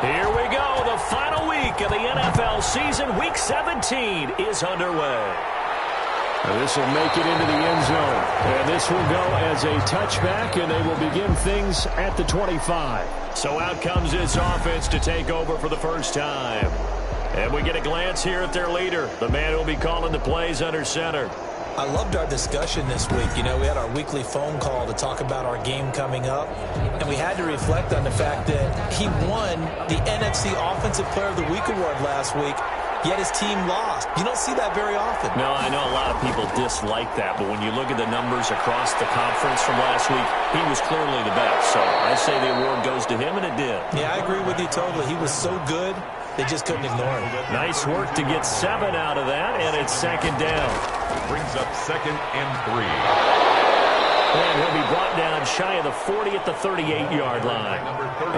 Here we go. The final week of the NFL season. Week 17 is underway. This will make it into the end zone. And this will go as a touchback, and they will begin things at the 25. So out comes this offense to take over for the first time. And we get a glance here at their leader, the man who will be calling the plays under center. I loved our discussion this week. You know, we had our weekly phone call to talk about our game coming up, and we had to reflect on the fact that he won the NFC Offensive Player of the Week award last week, yet his team lost. You don't see that very often. No, I know a lot of people dislike that, but when you look at the numbers across the conference from last week, he was clearly the best. So I say the award goes to him, and it did. Yeah, I agree with you totally. He was so good, they just couldn't ignore him. Nice work to get 7 out of that, and it's second down. Brings up 2nd and 3. And he'll be brought down shy of the 40 at the 38-yard line.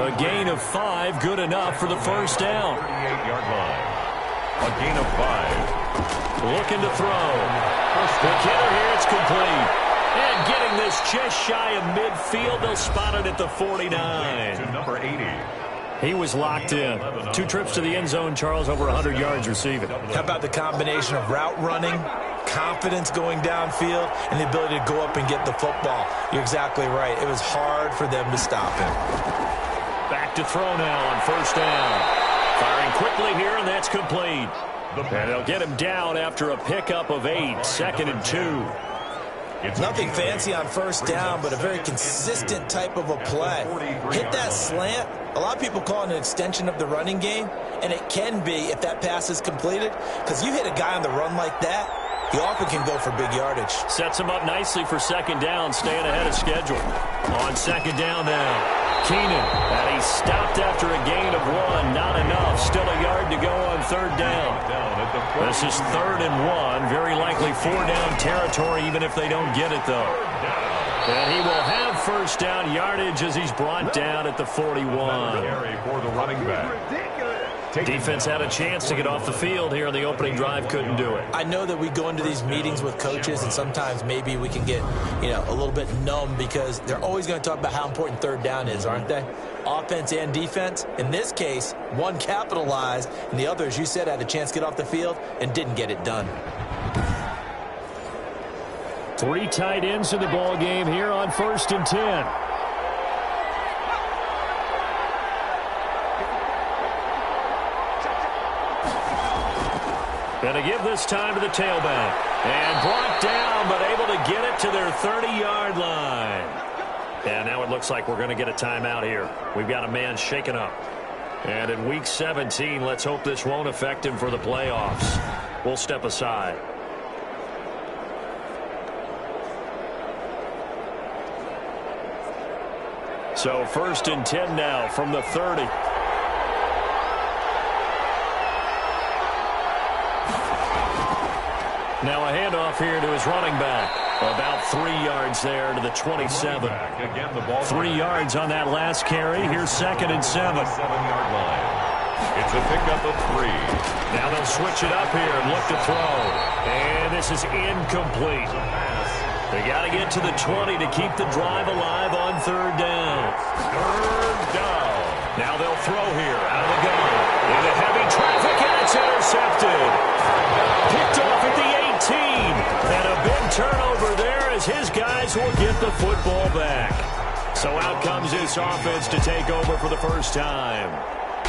A gain of 5, good enough for the first down. 38-yard line. A gain of 5. Looking to throw. The kidder here, it's complete. And getting this just shy of midfield, they'll spot it at the 49. To number 80. He was locked in. 2 trips to the end zone, Charles, over 100 yards receiving. How about the combination of route running, confidence going downfield, and the ability to go up and get the football? You're exactly right. It was hard for them to stop him. Back to throw now on first down. Firing quickly here, and that's complete. And they'll get him down after a pickup of 8, 2nd and 2. Nothing fancy on first down, but a very consistent type of a play. Hit that slant. A lot of people call it an extension of the running game, and it can be if that pass is completed, because you hit a guy on the run like that, he often can go for big yardage. Sets him up nicely for second down, staying ahead of schedule. On second down now. Keenan, and he's stopped after a gain of 1. Not enough. Still a yard to go on third down. This is 3rd and 1. Very likely 4-down territory, even if they don't get it, though. And he will have first down yardage as he's brought down at the 41. For the running back. Defense had a chance to get off the field here in the opening drive, couldn't do it. I know that we go into these meetings with coaches, and sometimes maybe we can get, a little bit numb because they're always going to talk about how important third down is, aren't they? Offense and defense. In this case, one capitalized, and the other, as you said, had a chance to get off the field and didn't get it done. 3 tight ends in the ball game here on 1st and 10. Going to give this time to the tailback. And brought down, but able to get it to their 30-yard line. And now it looks like we're going to get a timeout here. We've got a man shaken up. And in Week 17, let's hope this won't affect him for the playoffs. We'll step aside. So 1st and 10 now from the 30. Now a handoff here to his running back. About 3 yards there to the 27. 3 yards on that last carry. Here's 2nd and 7. 7-yard line. It's a pickup of 3. Now they'll switch it up here and look to throw. And this is incomplete. They got to get to the 20 to keep the drive alive on third down. Third down. Now they'll throw here out of the gun. Into heavy traffic, and it's intercepted. Picked off at the 18. And a big turnover there as his guys will get the football back. So out comes this offense to take over for the first time.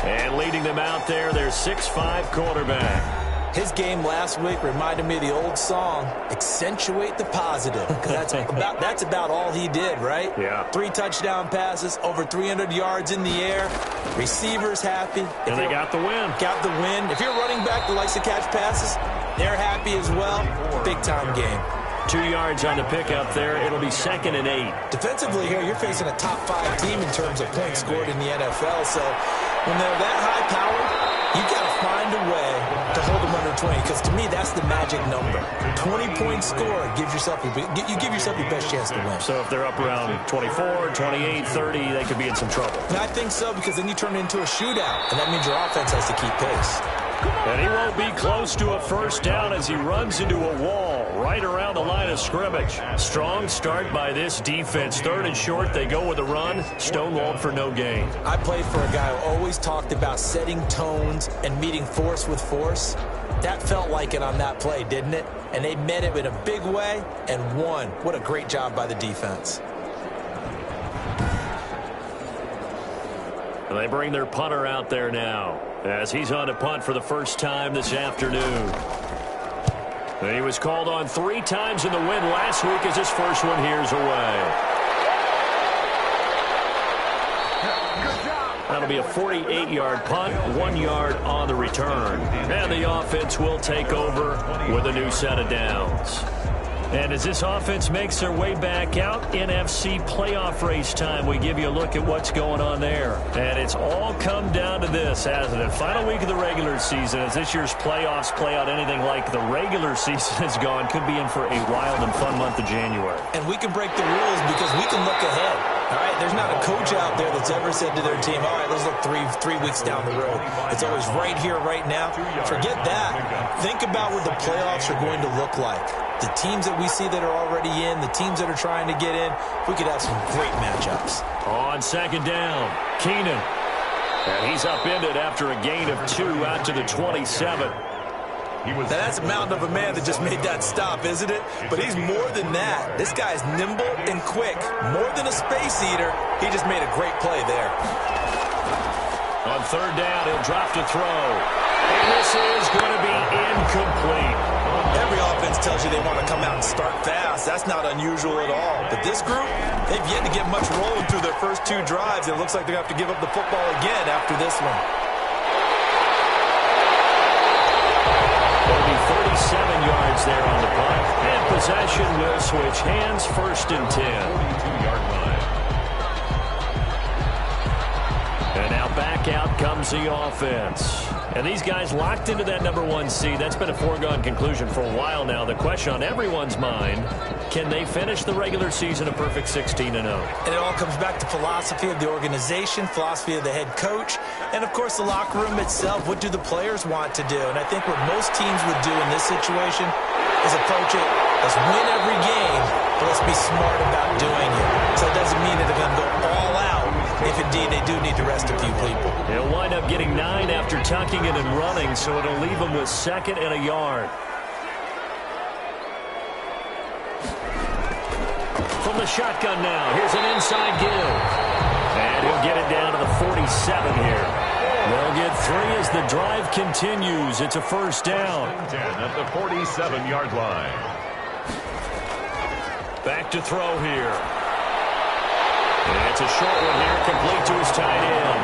And leading them out there, their 6'5" quarterback. His game last week reminded me of the old song, Accentuate the Positive. Because that's about all he did, right? Yeah. 3 touchdown passes, over 300 yards in the air. Receivers happy. And they got the win. Got the win. If you're a running back that likes to catch passes, they're happy as well. Big-time game. 2 yards on the pickup there. It'll be 2nd and 8. Defensively here, you're facing a top 5 team in terms of points scored in the NFL. So when they're that high-powered, you got to find a way to hold them under 20, because to me, that's the magic number. 20-point score gives yourself you give yourself your best chance to win. So if they're up around 24, 28, 30, they could be in some trouble. And I think so, because then you turn it into a shootout, and that means your offense has to keep pace. And he won't be close to a first down as he runs into a wall. right around the line of scrimmage. Strong start by this defense. 3rd and short, they go with a run. Stonewalled for no gain. I played for a guy who always talked about setting tones and meeting force with force. That felt like it on that play, didn't it? And they met it in a big way and won. What a great job by the defense. They bring their punter out there now as he's on to punt for the first time this afternoon. He was called on 3 times in the win last week as his first one here's away. That'll be a 48-yard punt, 1 yard on the return. And the offense will take over with a new set of downs. And as this offense makes their way back out, NFC playoff race time, we give you a look at what's going on there. And it's all come down to this, hasn't it? Final week of the regular season, as this year's playoffs play out anything like the regular season has gone, could be in for a wild and fun month of January. And we can break the rules because we can look ahead. All right, there's not a coach out there that's ever said to their team, all right, let's look three weeks down the road. It's always right here, right now. Forget that. Think about what the playoffs are going to look like. The teams that we see that are already in, the teams that are trying to get in, we could have some great matchups. On 2nd down, Keenan. And he's upended after a gain of 2 out to the 27. Now that's a mountain of a man that just made that stop, isn't it? But he's more than that. This guy's nimble and quick. More than a space eater, he just made a great play there. On 3rd down, he'll drop to throw. And this is going to be incomplete. Every offense tells you they want to come out and start fast. That's not unusual at all. But this group, they've yet to get much rolling through their first 2 drives. It looks like they're going to have to give up the football again after this one. There'll be 37 yards there on the punt. And possession will switch hands, 1st and 10. 42-yard line. And now back out comes the offense. And these guys locked into that number 1 seed. That's been a foregone conclusion for a while now. The question on everyone's mind, can they finish the regular season a perfect 16-0? And it all comes back to philosophy of the organization, philosophy of the head coach, and, of course, the locker room itself. What do the players want to do? And I think what most teams would do in this situation is approach it, let's win every game, but let's be smart about doing it. So it doesn't mean that they're going to go all out if, indeed, they do need to rest a few people. He'll wind up getting 9 after tucking it and running, so it'll leave him with 2nd and a yard. From the shotgun now, here's an inside give. And he'll get it down to the 47 here. They'll get 3 as the drive continues. It's a 1st down. 10 at the 47-yard line. Back to throw here. And it's a short one here, complete to his tight end.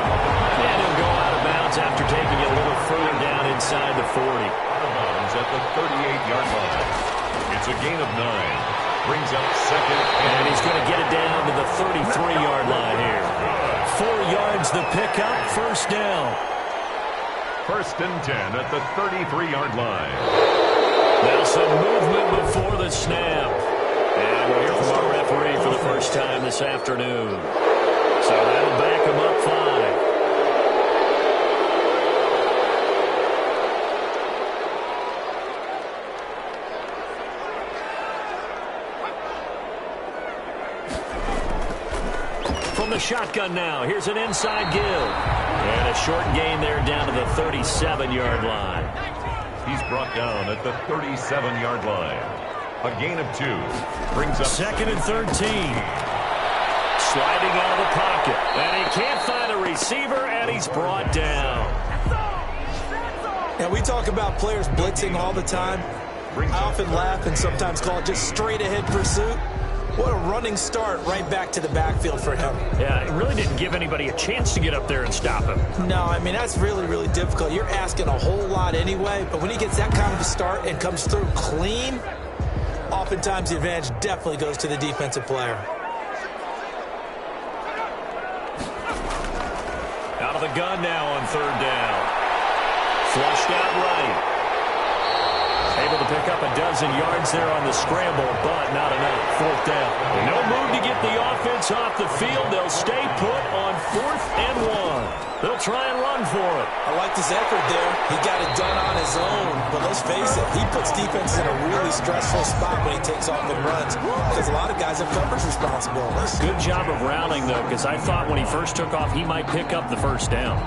And he'll go out of bounds after taking it a little further down inside the 40. Out of bounds at the 38-yard line. It's a gain of 9. Brings up 2nd. And he's going to get it down to the 33-yard line here. 4 yards the pickup, 1st down. 1st and 10 at the 33-yard line. Now some movement before the snap. And we'll hear from our referee for the first time this afternoon. So that'll back him up 5. From the shotgun now, here's an inside give. And a short gain there down to the 37-yard line. He's brought down at the 37-yard line. A gain of 2. Brings up 2nd and 13. Sliding out of the pocket. And he can't find a receiver, and he's brought down. Now, we talk about players blitzing all the time. I often laugh and sometimes call it just straight-ahead pursuit. What a running start right back to the backfield for him. Yeah, it really didn't give anybody a chance to get up there and stop him. No, I mean, that's really, really difficult. You're asking a whole lot anyway, but when he gets that kind of a start and comes through clean, oftentimes the advantage definitely goes to the defensive player. Out of the gun now on 3rd down. Flushed out right. Able to pick up a dozen yards there on the scramble, but not enough. Fourth down. And no move to get the offense off the field. They'll stay put on 4th and 1. They'll try and run for it. I like his effort there. He got it done on his own. But let's face it, he puts defenses in a really stressful spot when he takes off and runs because a lot of guys have coverage responsibilities. Good job of rounding, though, because I thought when he first took off, he might pick up the first down.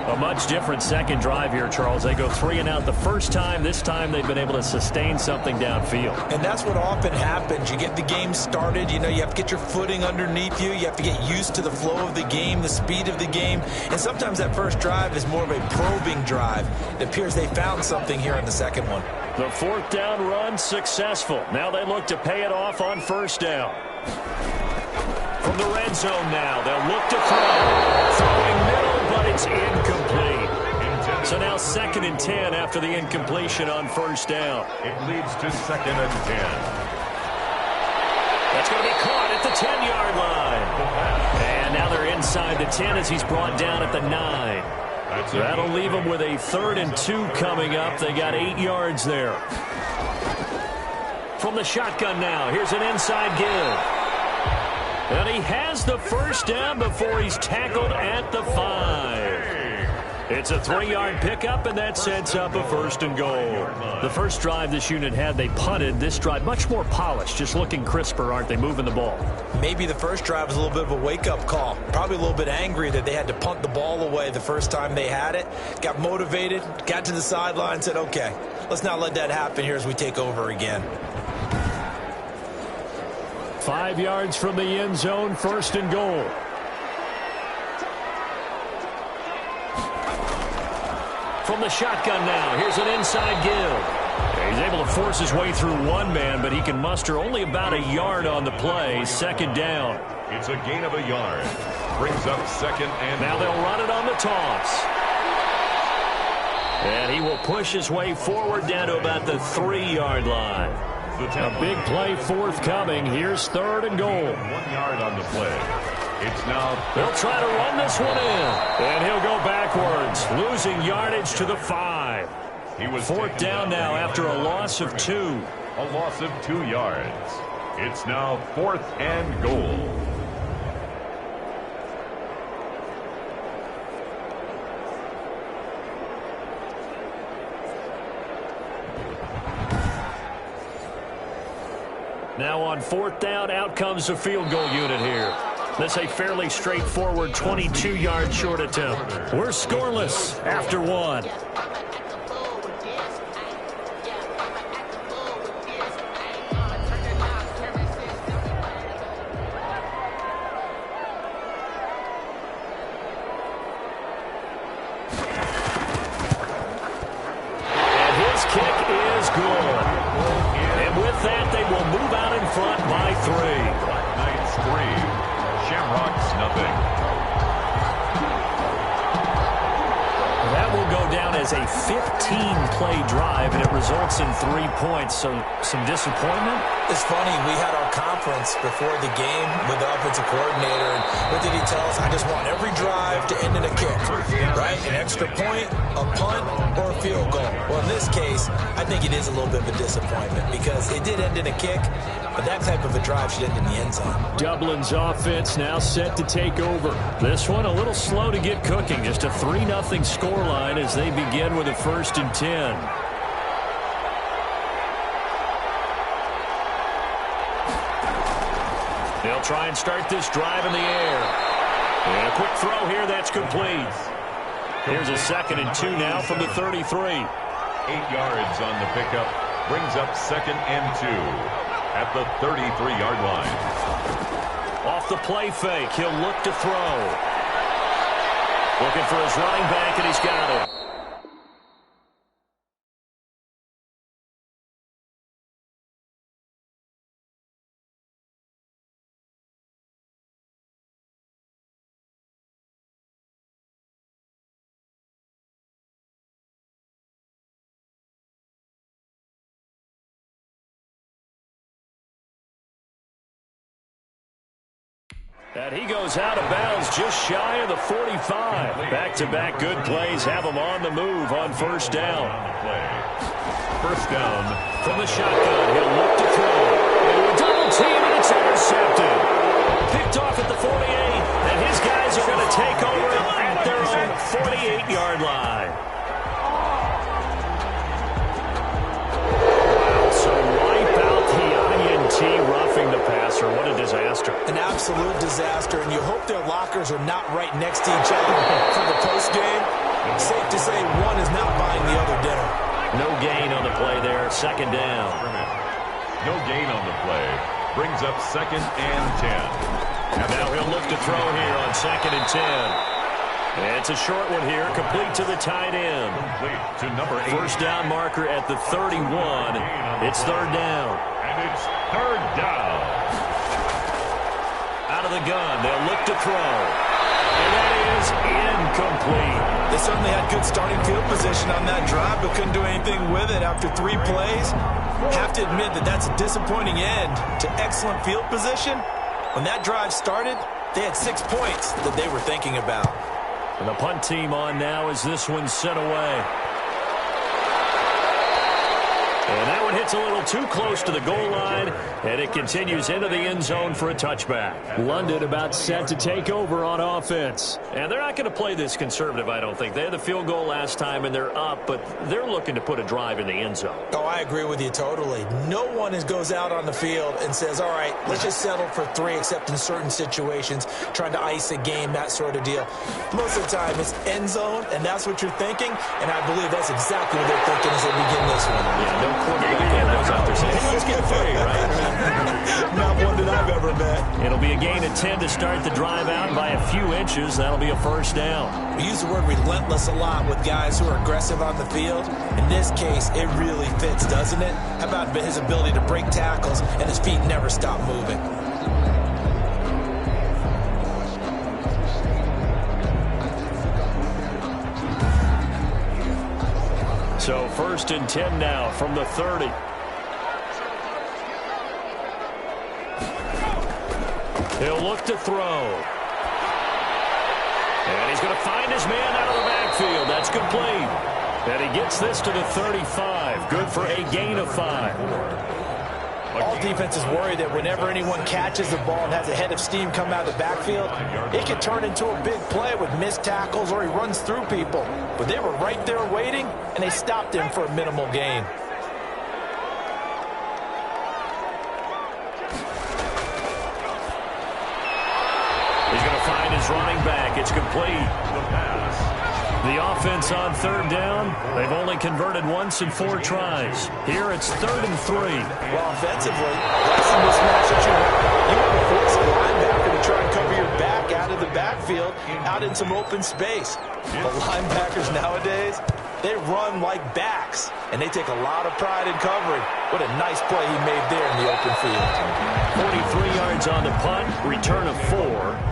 A much different second drive here, Charles. They go 3 and out the first time. This time they've been able to sustain something downfield. And that's what often happens. You get the game started. You know, you have to get your footing underneath you. You have to get used to the flow of the game, the speed of the game. And sometimes that first drive is more of a probing drive. It appears they found something here in the second one. The 4th down run successful. Now they look to pay it off on first down. From the red zone now, they'll look to throw. Throwing middle, but it's incomplete. So now 2nd and 10 after the incompletion on first down. It leads to 2nd and 10. That's going to be caught at the 10-yard line. And now they're inside the 10 as he's brought down at the 9. So that'll leave them with a 3rd and 2 coming up. They got 8 yards there. From the shotgun now, here's an inside give. And he has the first down before he's tackled at the 5. It's a 3-yard pickup, and that sets up a 1st and goal. The first drive this unit had, they punted. This drive, much more polished, just looking crisper, aren't they, moving the ball? Maybe the first drive was a little bit of a wake-up call. Probably a little bit angry that they had to punt the ball away the first time they had it. Got motivated, got to the sideline, said, okay, let's not let that happen here as we take over again. 5 yards from the end zone, 1st and goal. From the shotgun now, here's an inside give. He's able to force his way through one man, but he can muster only about a yard on the play. 2nd down. It's a gain of a yard. Brings up 2nd and now they'll run it on the toss. And he will push his way forward down to about the 3-yard line. A big play forthcoming. Here's 3rd and goal. 1 yard on the play. It's now. They'll try to run this one in. And he'll go backwards, losing yardage to the 5. He was 4th down now after a loss of 2. A loss of 2 yards. It's now 4th and goal. Now on 4th down, out comes the field goal unit here. This a fairly straightforward 22-yard short attempt. We're scoreless after 1. And his kick is good. And with that, they will move out in front by 3. BlackKnights 3. Shamrocks nothing. That will go down as a 15-play drive, and it results in 3 points. So some disappointment. It's funny, we had our conference before the game with the offensive coordinator, and what did he tell us? I just want every drive to end in a kick, right? An extra point, a punt, or a field goal. Well, in this case, I think it is a little bit of a disappointment because it did end in a kick, but that type of a drive should end in the end zone. Dublin's offense now set to take over. This one a little slow to get cooking. Just a 3-0 scoreline as they begin with a 1st and 10. They'll try and start this drive in the air. And a quick throw here that's complete. Here's a 2nd and 2 now from the 33. 8 yards on the pickup. Brings up 2nd and 2 at the 33-yard line. Off the play fake, he'll look to throw. Looking for his running back, and he's got it. And he goes out of bounds just shy of the 45. Back-to-back good plays have him on the move on 1st down. first down. From the shotgun, he'll look to throw. Into a double team, and it's intercepted. Picked off at the 48, and his guys are going to take over at their own 48-yard line. Wow, so wipe out the INT roughing the passer. What a disaster. An absolute disaster, and you hope their lockers are not right next to each other for the postgame. Safe to say one is not buying the other dinner. No gain on the play there. Second down. No gain on the play. Brings up 2nd and 10. And now he'll look to throw here on 2nd and 10. It's a short one here, complete to the tight end. Complete to number 8. First down marker at the 31. It's third down. And it's third down. Out of the gun, they'll look to throw. And that is incomplete. They certainly had good starting field position on that drive, but couldn't do anything with it after 3 plays. Have to admit that that's a disappointing end to excellent field position. When that drive started, they had 6 points that they were thinking about. And the punt team on now as this one's sent away. And that one hits a little too close to the goal line, and it continues into the end zone for a touchback. London about set to take over on offense. And they're not going to play this conservative, I don't think. They had the field goal last time, and they're up, but they're looking to put a drive in the end zone. Oh, I agree with you totally. No one goes out on the field and says, all right, let's just settle for 3, except in certain situations, trying to ice a game, that sort of deal. Most of the time, it's end zone, and that's what you're thinking, and I believe that's exactly what they're thinking as they begin this one. Yeah, no quarterback goes out there saying, hey, let's get 3, right? Not one that I've ever met. It'll be a gain of 10 to start the drive out by a few inches. That'll be a first down. We use the word relentless a lot with guys who are aggressive on the field. In this case, it really fits, doesn't it? How about his ability to break tackles and his feet never stop moving? So 1st and 10 now from the 30. He'll look to throw. And he's going to find his man out of the backfield. That's complete. And he gets this to the 35. Good for a gain of 5. All defenses worry that whenever anyone catches the ball and has a head of steam come out of the backfield, it could turn into a big play with missed tackles or he runs through people. But they were right there waiting, and they stopped him for a minimal gain. He's going to find his running back. It's complete. The offense on 3rd down, they've only converted once in 4 tries. Here it's 3rd and 3. Well, offensively, that's the mismatch that you want. You want to force a linebacker to try and cover your back out of the backfield, out in some open space. But linebackers nowadays, they run like backs, and they take a lot of pride in covering. What a nice play he made there in the open field. 43 yards on the punt, return of 4,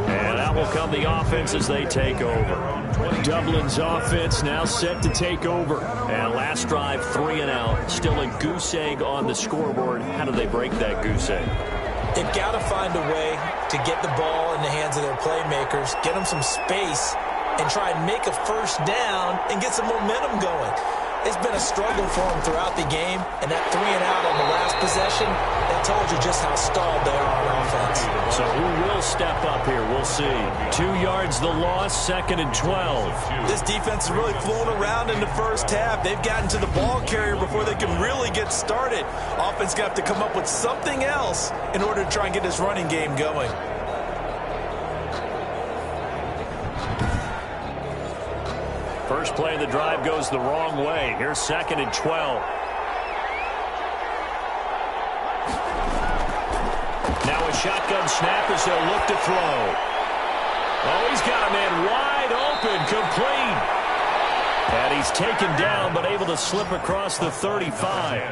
and out will come the offense as they take over. Dublin's offense now set to take over. And last drive, 3 and out. Still a goose egg on the scoreboard. How do they break that goose egg? They've got to find a way to get the ball in the hands of their playmakers, get them some space, and try and make a first down and get some momentum going. It's been a struggle for them throughout the game, and that 3 and out on the last possession, that told you just how stalled they are on offense. So who will step up here? We'll see. 2 yards the loss, 2nd and 12. This defense has really flown around in the first half. They've gotten to the ball carrier before they can really get started. Offense got to come up with something else in order to try and get this running game going. First play of the drive goes the wrong way. Here's 2nd and 12. Now a shotgun snap as they'll look to throw. Oh, he's got a man wide open, complete. And he's taken down, but able to slip across the 35.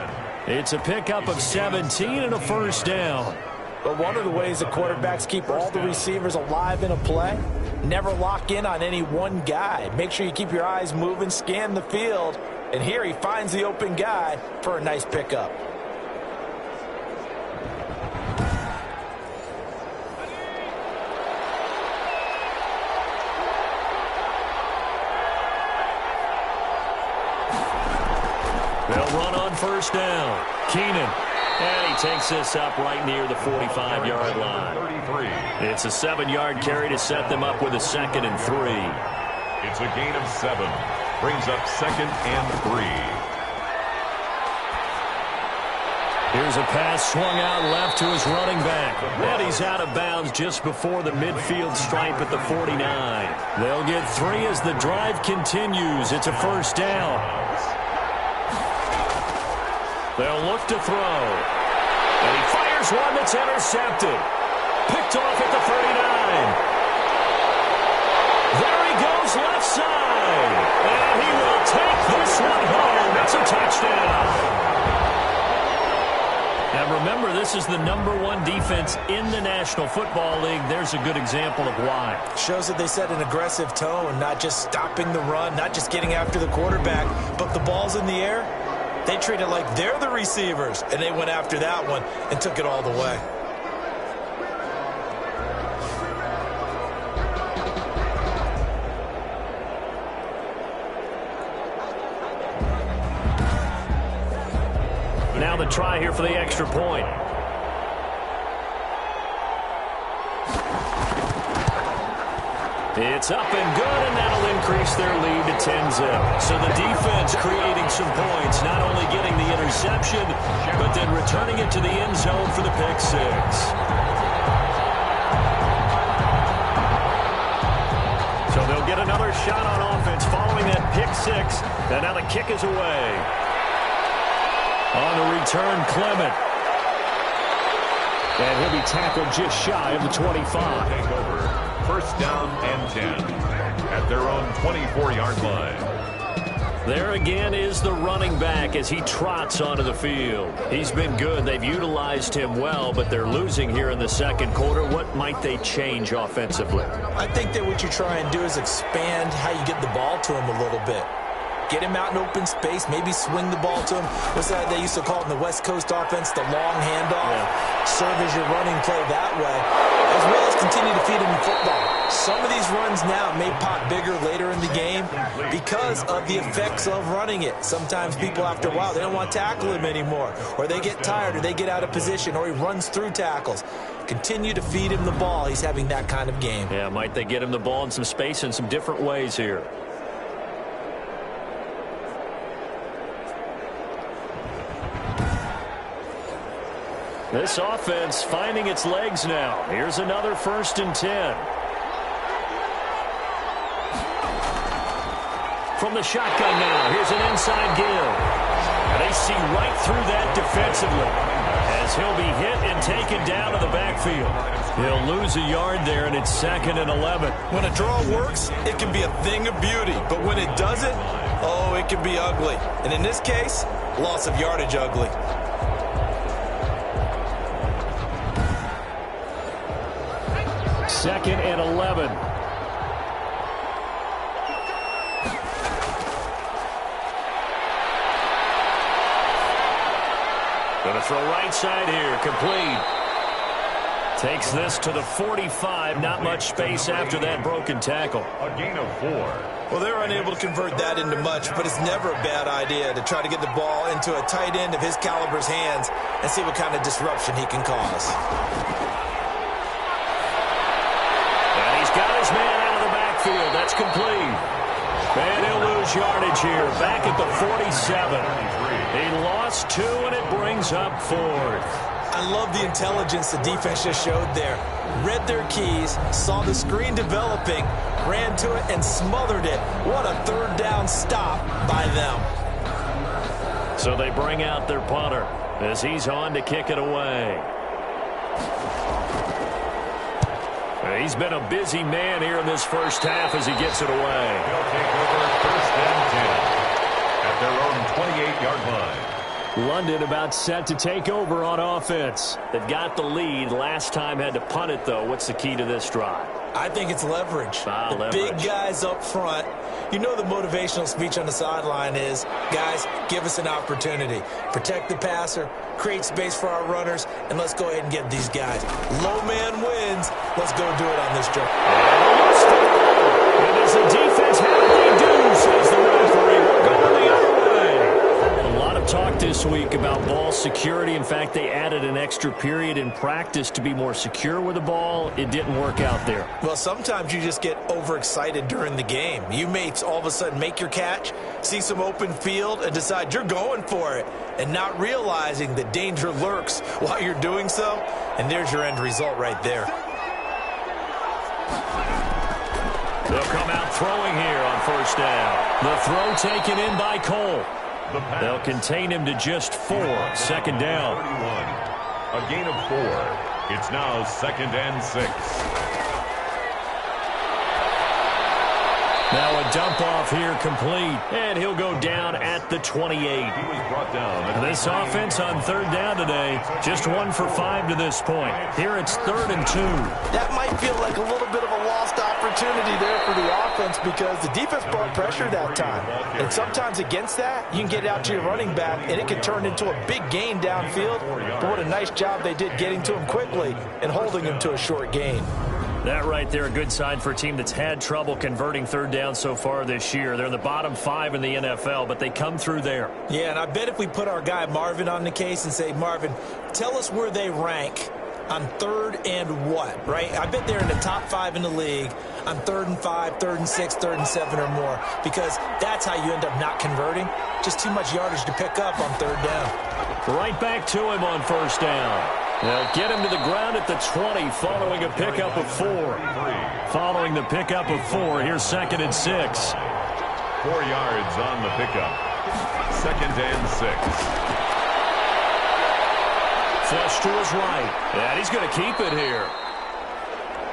It's a pickup of 17 and a first down. But one of the ways that quarterbacks keep all the receivers alive in a play, never lock in on any one guy. Make sure you keep your eyes moving, scan the field. And here he finds the open guy for a nice pickup. They'll run on first down. Keenan. And he takes this up right near the 45-yard line. It's a 7-yard carry to set them up with a 2nd and 3. It's a gain of 7. Brings up 2nd and 3. Here's a pass swung out left to his running back. And he's out of bounds just before the midfield stripe at the 49. They'll get 3 as the drive continues. It's a first down. They'll look to throw. And he fires one that's intercepted. Picked off at the 39. There he goes left side. And he will take this one home. It's a touchdown. Now remember, this is the #1 defense in the National Football League. There's a good example of why. Shows that they set an aggressive tone, not just stopping the run, not just getting after the quarterback, but the ball's in the air. They treat it like they're the receivers, and they went after that one and took it all the way. Now the try here for the extra point. It's up and good, and that'll increase their lead to 10-zip. So the defense creating some points, not only getting the interception, but then returning it to the end zone for the pick 6. So they'll get another shot on offense following that pick 6, and now the kick is away. On the return, Clement. And he'll be tackled just shy of the 25. Take over. First down and 10 at their own 24-yard line. There again is the running back as he trots onto the field. He's been good. They've utilized him well, but they're losing here in the second quarter. What might they change offensively? I think that what you try and do is expand how you get the ball to him a little bit. Get him out in open space, maybe swing the ball to him. What's that they used to call it in the West Coast offense, the long handoff? Yeah. Serve as your running play that way, as well as continue to feed him the football. Some of these runs now may pop bigger later in the game because of the effects of running it. Sometimes people, after a while, they don't want to tackle him anymore, or they get tired, or they get out of position, or he runs through tackles. Continue to feed him the ball. He's having that kind of game. Yeah, might they get him the ball in some space in some different ways here? This offense finding its legs now. Here's another 1st and 10. From the shotgun now, here's an inside give. And they see right through that defensively as he'll be hit and taken down to the backfield. He'll lose a yard there, and it's 2nd and 11. When a draw works, it can be a thing of beauty. But when it doesn't, oh, it can be ugly. And in this case, loss of yardage ugly. 2nd and 11. Going to throw right side here, complete. Takes this to the 45, not much space after that broken tackle. A gain of 4. Well, they're unable to convert that into much, but it's never a bad idea to try to get the ball into a tight end of his caliber's hands and see what kind of disruption he can cause. Got his man out of the backfield. That's complete. And he'll lose yardage here. Back at the 47. He lost 2, and it brings up 4th. I love the intelligence the defense just showed there. Read their keys, saw the screen developing, ran to it, and smothered it. What a 3rd down stop by them. So they bring out their punter as he's on to kick it away. He's been a busy man here in this first half as he gets it away. He'll take over 1st and 10 at their own 28-yard line. London about set to take over on offense. They've got the lead. Last time had to punt it, though. What's the key to this drive? I think it's leverage. Leverage. Big guys up front. You know the motivational speech on the sideline is, guys, give us an opportunity. Protect the passer, create space for our runners, and let's go ahead and get these guys. Low man wins. Let's go do it on this drive. And as the defense, how do they do, says the referee. We're going the other way. A lot of this week about ball security. In fact, they added an extra period in practice to be more secure with the ball. It didn't work out there. Well, sometimes you just get overexcited during the game. You may all of a sudden make your catch, see some open field, and decide you're going for it, and not realizing that danger lurks while you're doing so. And there's your end result right there. They'll come out throwing here on first down. The throw taken in by Cole. They'll contain him to just 4. Second down. 31. A gain of 4. It's now 2nd and 6. Now a dump off here complete. And he'll go down at the 28. He was brought down. This offense on third down today, just 1 for 5 to this point. Here it's 3rd and 2. That might feel like a little bit of a lost opportunity there for the offense because the defense brought pressure that time. And sometimes against that, you can get out to your running back, and it can turn into a big gain downfield. But what a nice job they did getting to him quickly and holding him to a short gain. That right there, a good sign for a team that's had trouble converting third down so far this year. They're in the bottom 5 in the NFL, but they come through there. Yeah, and I bet if we put our guy Marvin on the case and say, Marvin, tell us where they rank on 3rd and what, right? I bet they're in the top 5 in the league on 3rd and 5, 3rd and 6, 3rd and 7 or more, because that's how you end up not converting. Just too much yardage to pick up on 3rd down. Right back to him on first down. They'll get him to the ground at the 20 following a pickup of 4. Following the pickup of 4, here's 2nd and 6. 4 yards on the pickup. 2nd and 6. Flush to his right. And he's going to keep it here.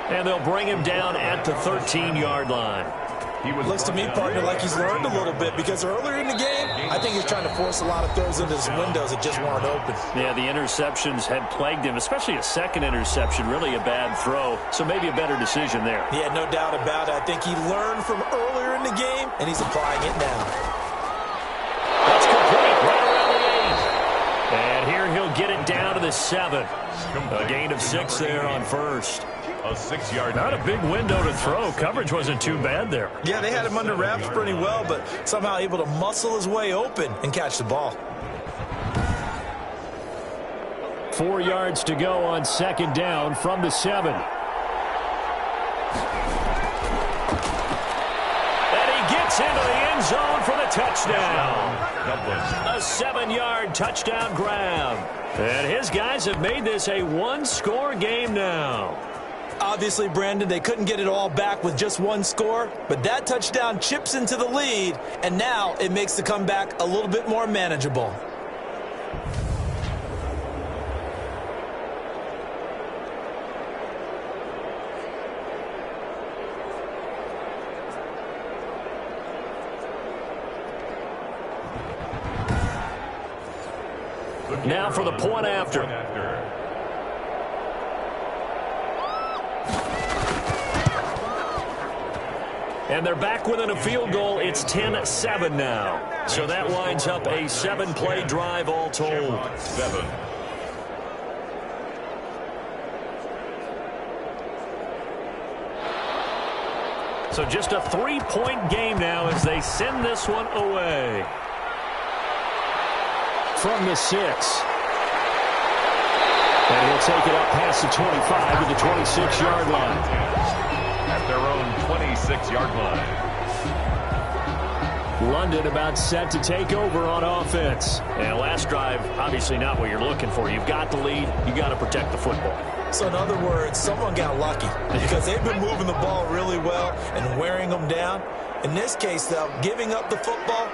And they'll bring him down at the 13-yard line. Looks to me, partner, like he's learned a little bit because earlier in the game, I think he's trying to force a lot of throws into his windows that just weren't open. Yeah, the interceptions had plagued him, especially a second interception, really a bad throw. So maybe a better decision there. Yeah, no doubt about it. I think he learned from earlier in the game, and he's applying it now. That's complete, right around the 8. And here he'll get it down to the 7. A gain of 6 there on first. A 6-yard. Not a big window to throw. Coverage wasn't too bad there. Yeah, they had him under wraps pretty well, but somehow able to muscle his way open and catch the ball. 4 yards to go on 2nd down from the 7. And he gets into the end zone for the touchdown. A 7-yard touchdown grab. And his guys have made this a 1-score game now. Obviously, Brandon, they couldn't get it all back with just 1 score, but that touchdown chips into the lead, and now it makes the comeback a little bit more manageable. Now for the point after. And they're back within a field goal. It's 10-7 now. So that winds up a 7-play drive all told. 7. So just a 3-point game now as they send this one away. From the 6. And he'll take it up past the 25 to the 26-yard line. At their own 26-yard line. London about set to take over on offense. And last drive, obviously not what you're looking for. You've got the lead. You got to protect the football. So in other words, someone got lucky because they've been moving the ball really well and wearing them down. In this case, though, giving up the football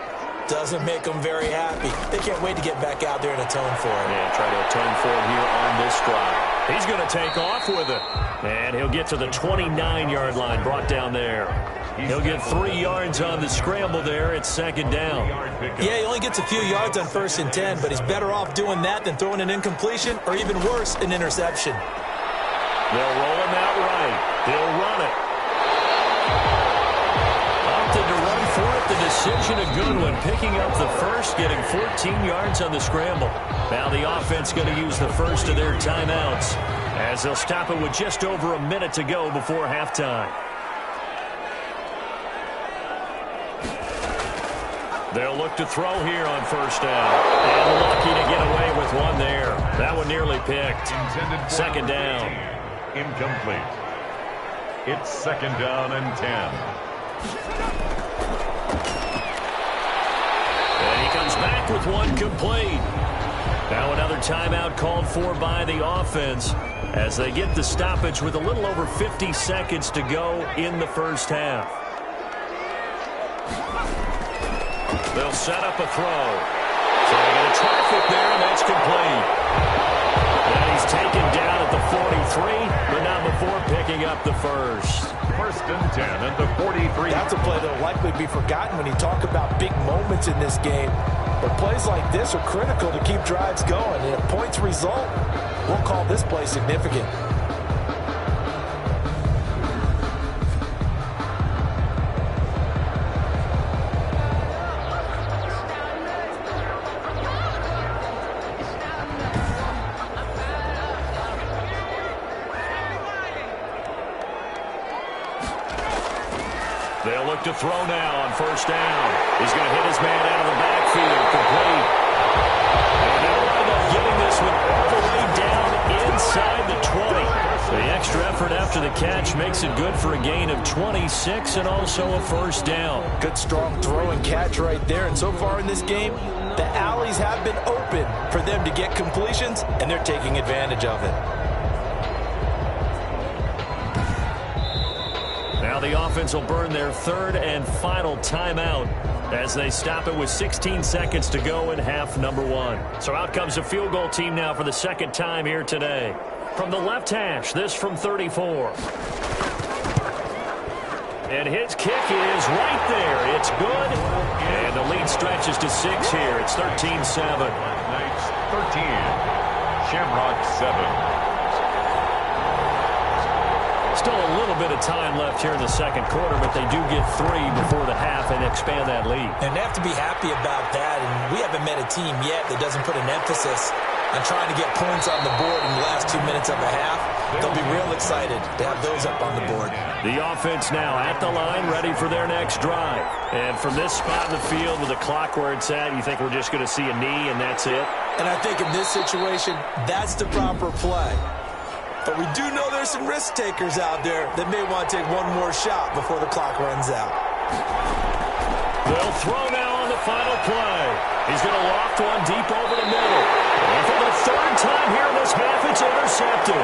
doesn't make them very happy. They can't wait to get back out there and atone for it. Yeah, try to atone for it here on this drive. He's going to take off with it. And he'll get to the 29-yard line, brought down there. He'll get 3 yards on the scramble there. It's 2nd down. Yeah, he only gets a few yards on 1st and 10, but he's better off doing that than throwing an incompletion or even worse, an interception. They'll roll him out right. He'll run it. Opted to run for it. The decision a good one. Picking up the first, getting 14 yards on the scramble. Now the offense going to use the first of their timeouts as they'll stop it with just over a minute to go before halftime. They'll look to throw here on first down. And lucky to get away with one there. That one nearly picked. Second down. Incomplete. It's second down and 10. And he comes back with one complete. Now another timeout called for by the offense as they get the stoppage with a little over 50 seconds to go in the first half. They'll set up a throw. So they get a traffic there, and that's complete. And he's taken down at the 43, but not before picking up the first. First and 10 at the 43. That's a play that will likely be forgotten when you talk about big moments in this game. But plays like this are critical to keep drives going. And if points result, we'll call this play significant. They'll look to throw now on first down. He's going to hit his man out of the backfield. Complete. And they'll wind up getting this one all the way down inside the 20. The extra effort after the catch makes it good for a gain of 26 and also a first down. Good strong throw and catch right there. And so far in this game, the alleys have been open for them to get completions, and they're taking advantage of it. Now the offense will burn their third and final timeout as they stop it with 16 seconds to go in half number one. So out comes a field goal team now for the second time here today. From the left hash, this from 34. And his kick is right there. It's good. And the lead stretches to 6 here. It's 13-7. Knights 13. Shamrocks 7. Still a little bit of time left here in the second quarter, but they do get 3 before the half and expand that lead. And they have to be happy about that. And we haven't met a team yet that doesn't put an emphasis on trying to get points on the board in the last 2 minutes of a half. They'll be real excited to have those up on the board. The offense now at the line, ready for their next drive. And from this spot in the field with the clock where it's at, you think we're just going to see a knee and that's it? And I think in this situation, that's the proper play. But we do know there's some risk takers out there that may want to take one more shot before the clock runs out. They'll throw now on the final play. He's going to loft one deep over the middle. And for the third time here in this half, it's intercepted.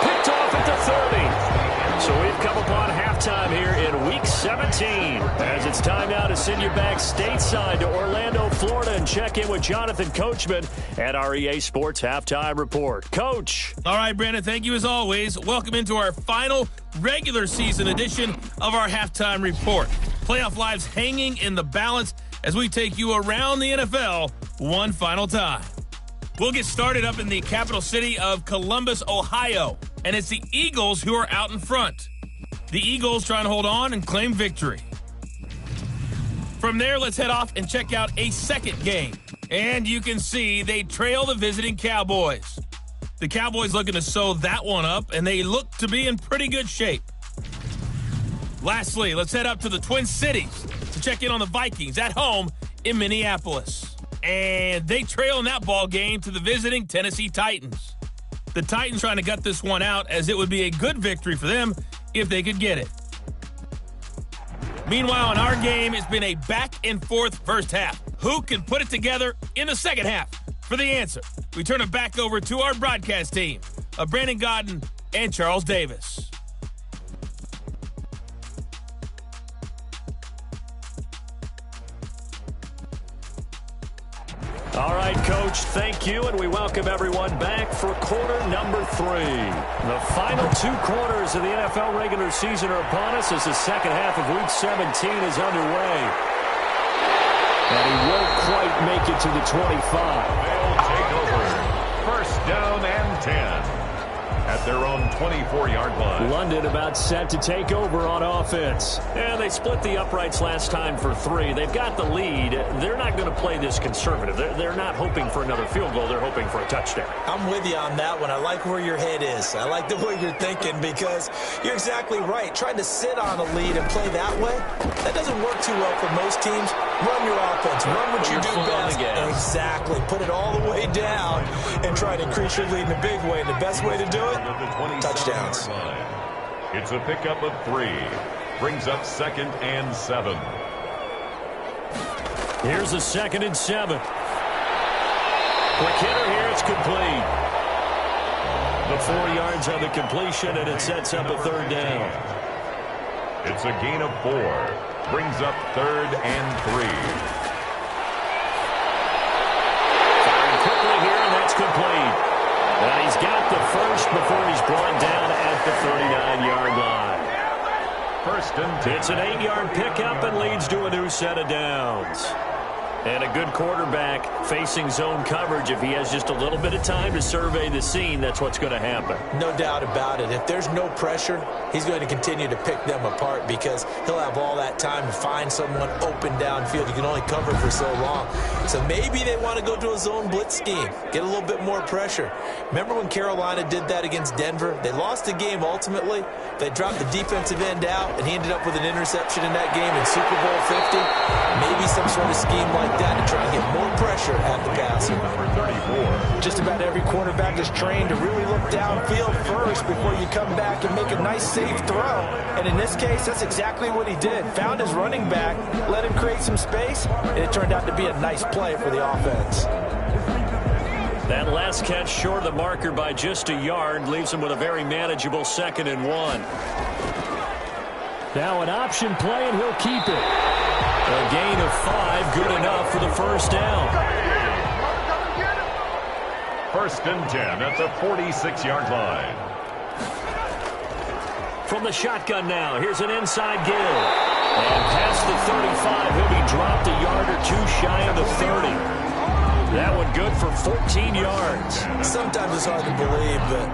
Picked off at the 30. So we've come upon halftime here in Week 17. As it's time now to send you back stateside to Orlando, Florida, and check in with Jonathan Coachman at our EA Sports Halftime Report. Coach. All right, Brandon, thank you as always. Welcome into our final regular season edition of our Halftime Report. Playoff lives hanging in the balance as we take you around the NFL one final time. We'll get started up in the capital city of Columbus, Ohio, and it's the Eagles who are out in front. The Eagles trying to hold on and claim victory. From there, let's head off and check out a second game. And you can see they trail the visiting Cowboys. The Cowboys looking to sew that one up, and they look to be in pretty good shape. Lastly, let's head up to the Twin Cities to check in on the Vikings at home in Minneapolis. And they trail in that ball game to the visiting Tennessee Titans. The Titans trying to gut this one out as it would be a good victory for them if they could get it. Meanwhile, in our game, it's been a back-and-forth first half. Who can put it together in the second half? For the answer, we turn it back over to our broadcast team of Brandon Godden and Charles Davis. All right, Coach, thank you, and we welcome everyone back for quarter number 3. The final 2 quarters of the NFL regular season are upon us as the second half of Week 17 is underway. And he won't quite make it to the 25. They'll take over. First down and 10. at their own 24-yard line. London about set to take over on offense. And they split the uprights last time for 3. They've got the lead. They're not going to play this conservative. They're not hoping for another field goal. They're hoping for a touchdown. I'm with you on that one. I like where your head is. I like the way you're thinking because you're exactly right. Trying to sit on a lead and play that way, that doesn't work too well for most teams. Run your offense. Run what you do best. Exactly. Put it all the way down and try to increase your lead in a big way. And the best way to do it, touchdowns. It's a pickup of 3. Brings up 2nd and 7. Here's a 2nd and 7. Quick hitter here. It's complete. The 4 yards on the completion, and it sets up a 3rd down. It's a gain of 4. Brings up 3rd and 3. Firing quickly here, and that's complete. And he's got the first before he's brought down at the 39-yard line. 1st and 10. It's an 8-yard pickup and leads to a new set of downs. And a good quarterback facing zone coverage. If he has just a little bit of time to survey the scene, that's what's going to happen. No doubt about it. If there's no pressure, he's going to continue to pick them apart because he'll have all that time to find someone open downfield. You can only cover for so long. So maybe they want to go to a zone blitz scheme, get a little bit more pressure. Remember when Carolina did that against Denver? They lost the game ultimately. They dropped the defensive end out, and he ended up with an interception in that game in Super Bowl 50. Maybe some sort of scheme like that to try and get more pressure at the passer. Number 34. Just about every quarterback is trained to really look downfield first before you come back and make a nice, safe throw. And in this case, that's exactly what he did. Found his running back, let him create some space, and it turned out to be a nice play for the offense. That last catch short of the marker by just a yard leaves him with a very manageable 2nd and 1. Now an option play, and he'll keep it. A gain of 5, good enough for the 1st down. 1st and 10 at the 46-yard line. From the shotgun now, here's an inside Gill. And past the 35, he'll be dropped a yard or 2 shy of the 30. That one good for 14 yards. Sometimes it's hard to believe, but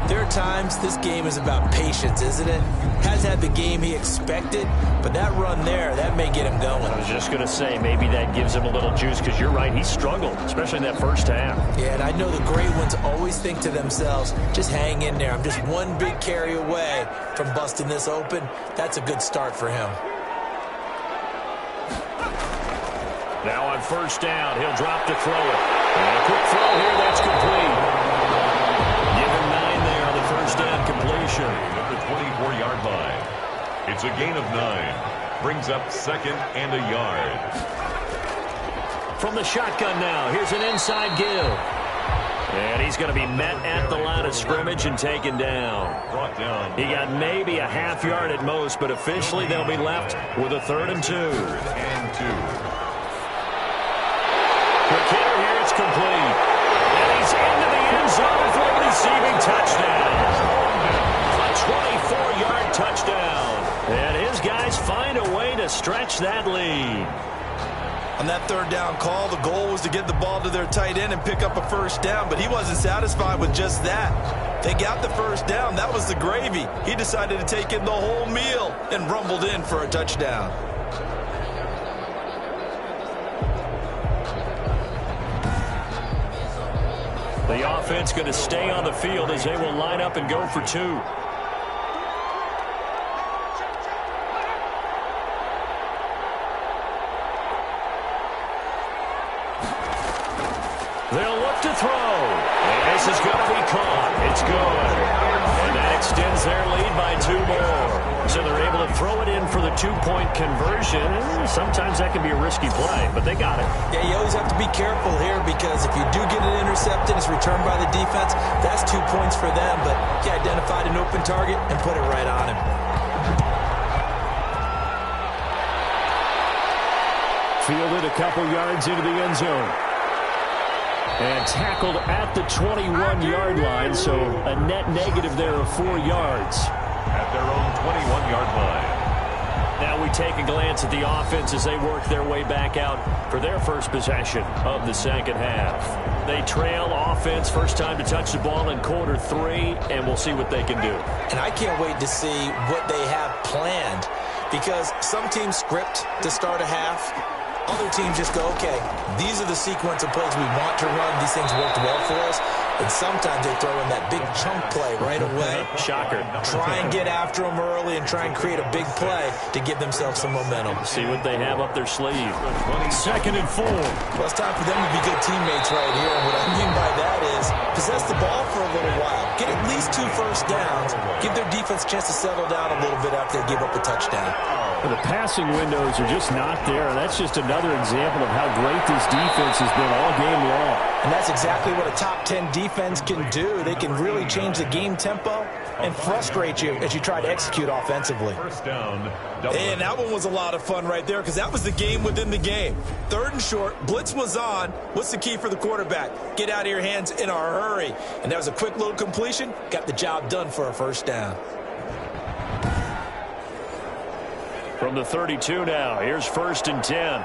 there are times this game is about patience, isn't it? Has had the game he expected, but that run there, that may get him going. I was just going to say, maybe that gives him a little juice, because you're right, he struggled, especially in that first half. Yeah, and I know the great ones always think to themselves, just hang in there. I'm just one big carry away from busting this open. That's a good start for him. Now on 1st down, he'll drop to throw it. And a quick throw here, that's complete. Give him 9 there on the 1st down completion. At the 24-yard line. It's a gain of 9. Brings up 2nd and a yard. From the shotgun now, here's an inside Gill. And he's going to be met at the line of scrimmage and taken down. Brought down. He got maybe a half yard at most, but officially they'll be left with a 3rd and 2. 3rd and 2. Quick hitter here, it's complete. And he's into the end zone for a receiving touchdown. A 24-yard touchdown. And his guys find a way to stretch that lead. On that 3rd down call, the goal was to get the ball to their tight end and pick up a 1st down, but he wasn't satisfied with just that. They got the 1st down. That was the gravy. He decided to take in the whole meal and rumbled in for a touchdown. The offense going to stay on the field as they will line up and go for 2. They'll look to throw. And this is going to be caught. It's good. And that extends their lead by 2 more. So they're able to throw it in for the 2-point conversion. Sometimes that can be a risky play, but they got it. Yeah, you always have to be careful here because if you do get it intercepted, it's returned by the defense, that's 2 points for them. But he identified an open target and put it right on him. Fielded a couple yards into the end zone. And tackled at the 21-yard line, so a net negative there of 4 yards. At their own 21-yard line. Now we take a glance at the offense as they work their way back out for their first possession of the second half. They trail offense, first time to touch the ball in quarter 3, and we'll see what they can do. And I can't wait to see what they have planned, because some teams script to start a half. Other teams just go, okay, these are the sequence of plays we want to run. These things worked well for us. And sometimes they throw in that big chunk play right away. Shocker. Try and get after them early and try and create a big play to give themselves some momentum. See what they have up their sleeve. 2nd and 4. Well, it's time for them to be good teammates right here. And what I mean by that is possess the ball for a little while. Get at least 2 first downs. Give their defense a chance to settle down a little bit after they give up a touchdown. Well, the passing windows are just not there, and that's just another example of how great this defense has been all game long. And that's exactly what a top 10 defense can do. They can really change the game tempo and frustrate you as you try to execute offensively. First down. And that one was a lot of fun right there, because that was the game within the game. 3rd and short, blitz was on. What's the key for the quarterback? Get out of your hands in a hurry. And that was a quick little completion. Got the job done for a first down. From the 32 now, here's 1st and 10.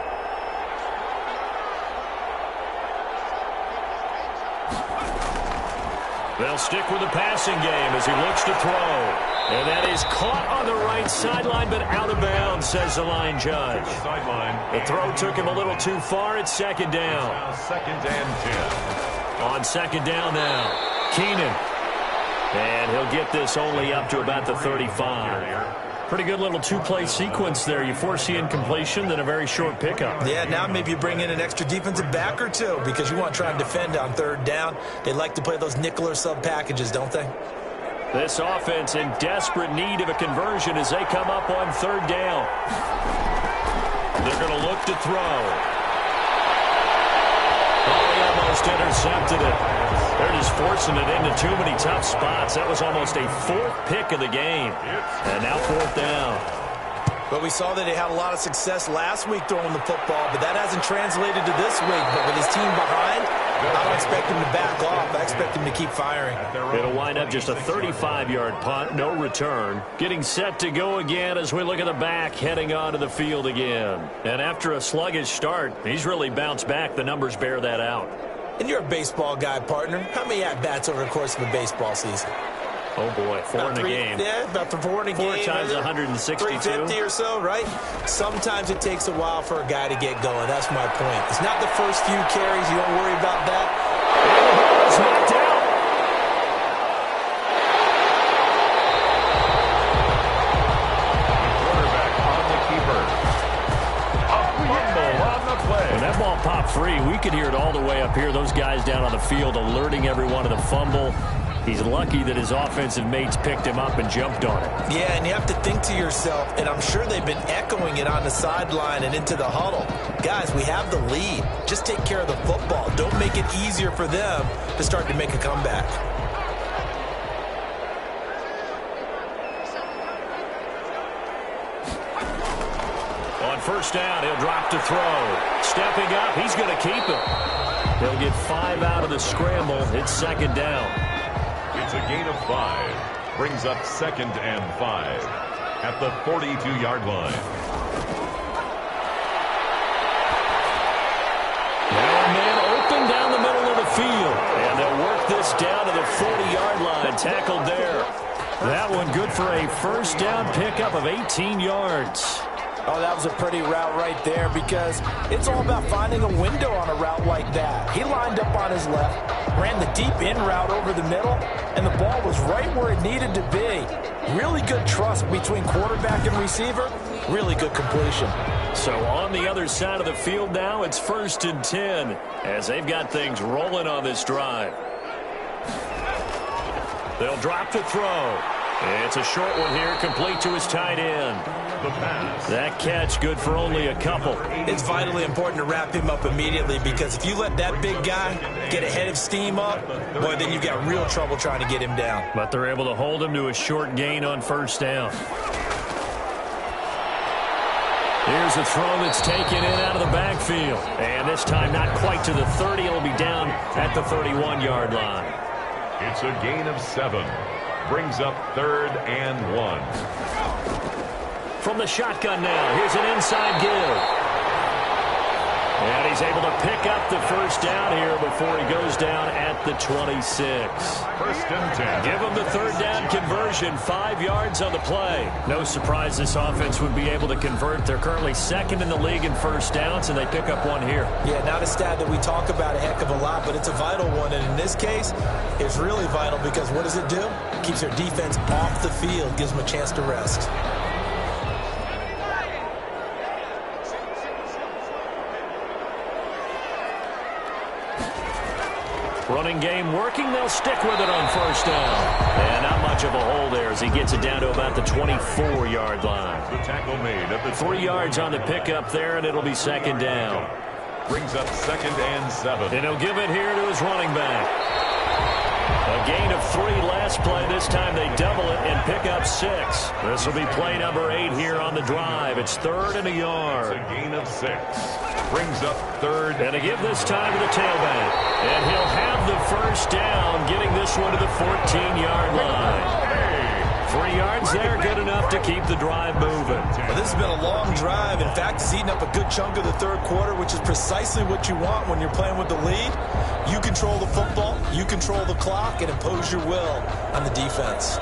They'll stick with the passing game as he looks to throw. And that is caught on the right sideline, but out of bounds, says the line judge. The throw took him a little too far. It's 2nd down. Now 2nd and 10. On 2nd down now, Keenan. And he'll get this only up to about the 35. Pretty good little 2-play sequence there. You force the incompletion, then a very short pickup. Yeah, now maybe you bring in an extra defensive back or 2 because you want to try and defend on 3rd down. They like to play those nickel or sub packages, don't they? This offense in desperate need of a conversion as they come up on 3rd down. They're going to look to throw. Oh, he almost intercepted it. They're just forcing it into too many tough spots. That was almost a 4th pick of the game. And now 4th down. But we saw that he had a lot of success last week throwing the football, but that hasn't translated to this week. But with his team behind, I don't expect him to back off. I expect him to keep firing. It'll wind up just a 35-yard punt, no return. Getting set to go again as we look at the back, heading onto the field again. And after a sluggish start, he's really bounced back. The numbers bear that out. And you're a baseball guy, partner. How many at-bats over the course of a baseball season? Oh, boy, 4 in a game. Yeah, about 4 in a game. 4 times 162. 350 or so, right? Sometimes it takes a while for a guy to get going. That's my point. It's not the first few carries. You don't worry about that. It's knocked out. When that ball popped free, we could hear it all the way up here. Those guys down on the field alerting everyone of the fumble. He's lucky that his offensive mates picked him up and jumped on it. Yeah, and you have to think to yourself, and I'm sure they've been echoing it on the sideline and into the huddle. Guys, we have the lead. Just take care of the football. Don't make it easier for them to start to make a comeback. On 1st down, he'll drop to throw. Stepping up, he's going to keep it. They'll get 5 out of the scramble. It's 2nd down. It's a gain of 5. Brings up 2nd and 5 at the 42-yard line. Now a man open down the middle of the field. And they'll work this down to the 40-yard line. Tackled there. That one good for a 1st down pickup of 18 yards. Oh, that was a pretty route right there, because it's all about finding a window on a route like that. He lined up on his left, ran the deep in route over the middle, and the ball was right where it needed to be. Really good trust between quarterback and receiver. Really good completion. So on the other side of the field now, it's 1st and 10 as they've got things rolling on this drive. They'll drop to throw. It's a short one here, complete to his tight end. That catch good for only a couple. It's vitally important to wrap him up immediately, because if you let that big guy get a head of steam up, boy, then you've got real trouble trying to get him down. But they're able to hold him to a short gain on 1st down. Here's a throw that's taken in out of the backfield. And this time not quite to the 30. It'll be down at the 31-yard line. It's a gain of 7. Brings up 3rd and 1. From the shotgun now, here's an inside give. And he's able to pick up the first down here before he goes down at the 26. First and 10. Give him the third down conversion, 5 yards on the play. No surprise this offense would be able to convert. They're currently second in the league in first downs, and they pick up one here. Yeah, not a stat that we talk about a heck of a lot, but it's a vital one. And in this case, it's really vital because what does it do? It keeps their defense off the field, gives them a chance to rest. Running game working. They'll stick with it on first down. And not much of a hole there as he gets it down to about the 24-yard line. The tackle made at the 3 yards on the pickup there, and it'll be second down. Brings up 2nd and 7. And he'll give it here to his running back. A gain of 3 last play. This time they double it and pick up 6. This will be play number 8 here on the drive. It's 3rd and a yard. It's a gain of 6. Brings up 3rd. And to give this time to the tailback. And he'll have the first down, getting this one to the 14-yard line. 3 yards there, good enough to keep the drive moving. Well, this has been a long drive. In fact, it's eaten up a good chunk of the third quarter, which is precisely what you want when you're playing with the lead. You control the football, you control the clock, and impose your will on the defense.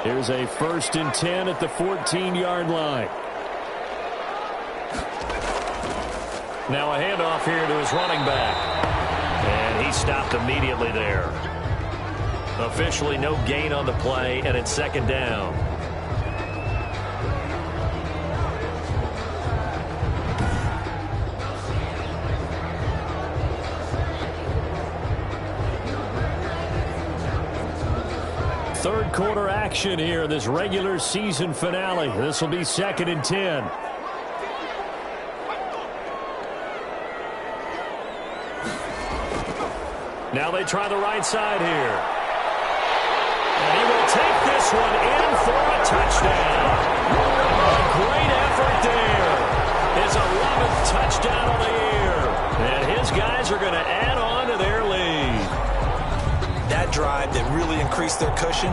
Here's a 1st and 10 at the 14-yard line. Now a handoff here to his running back. And he stopped immediately there. Officially no gain on the play, and it's 2nd down. Third quarter action here, this regular season finale. This will be 2nd and 10. Now they try the right side here. And he will take this one in for a touchdown. A great effort there. His 11th touchdown on the year. And his guys are going to add on to their lead. That drive that really increased their cushion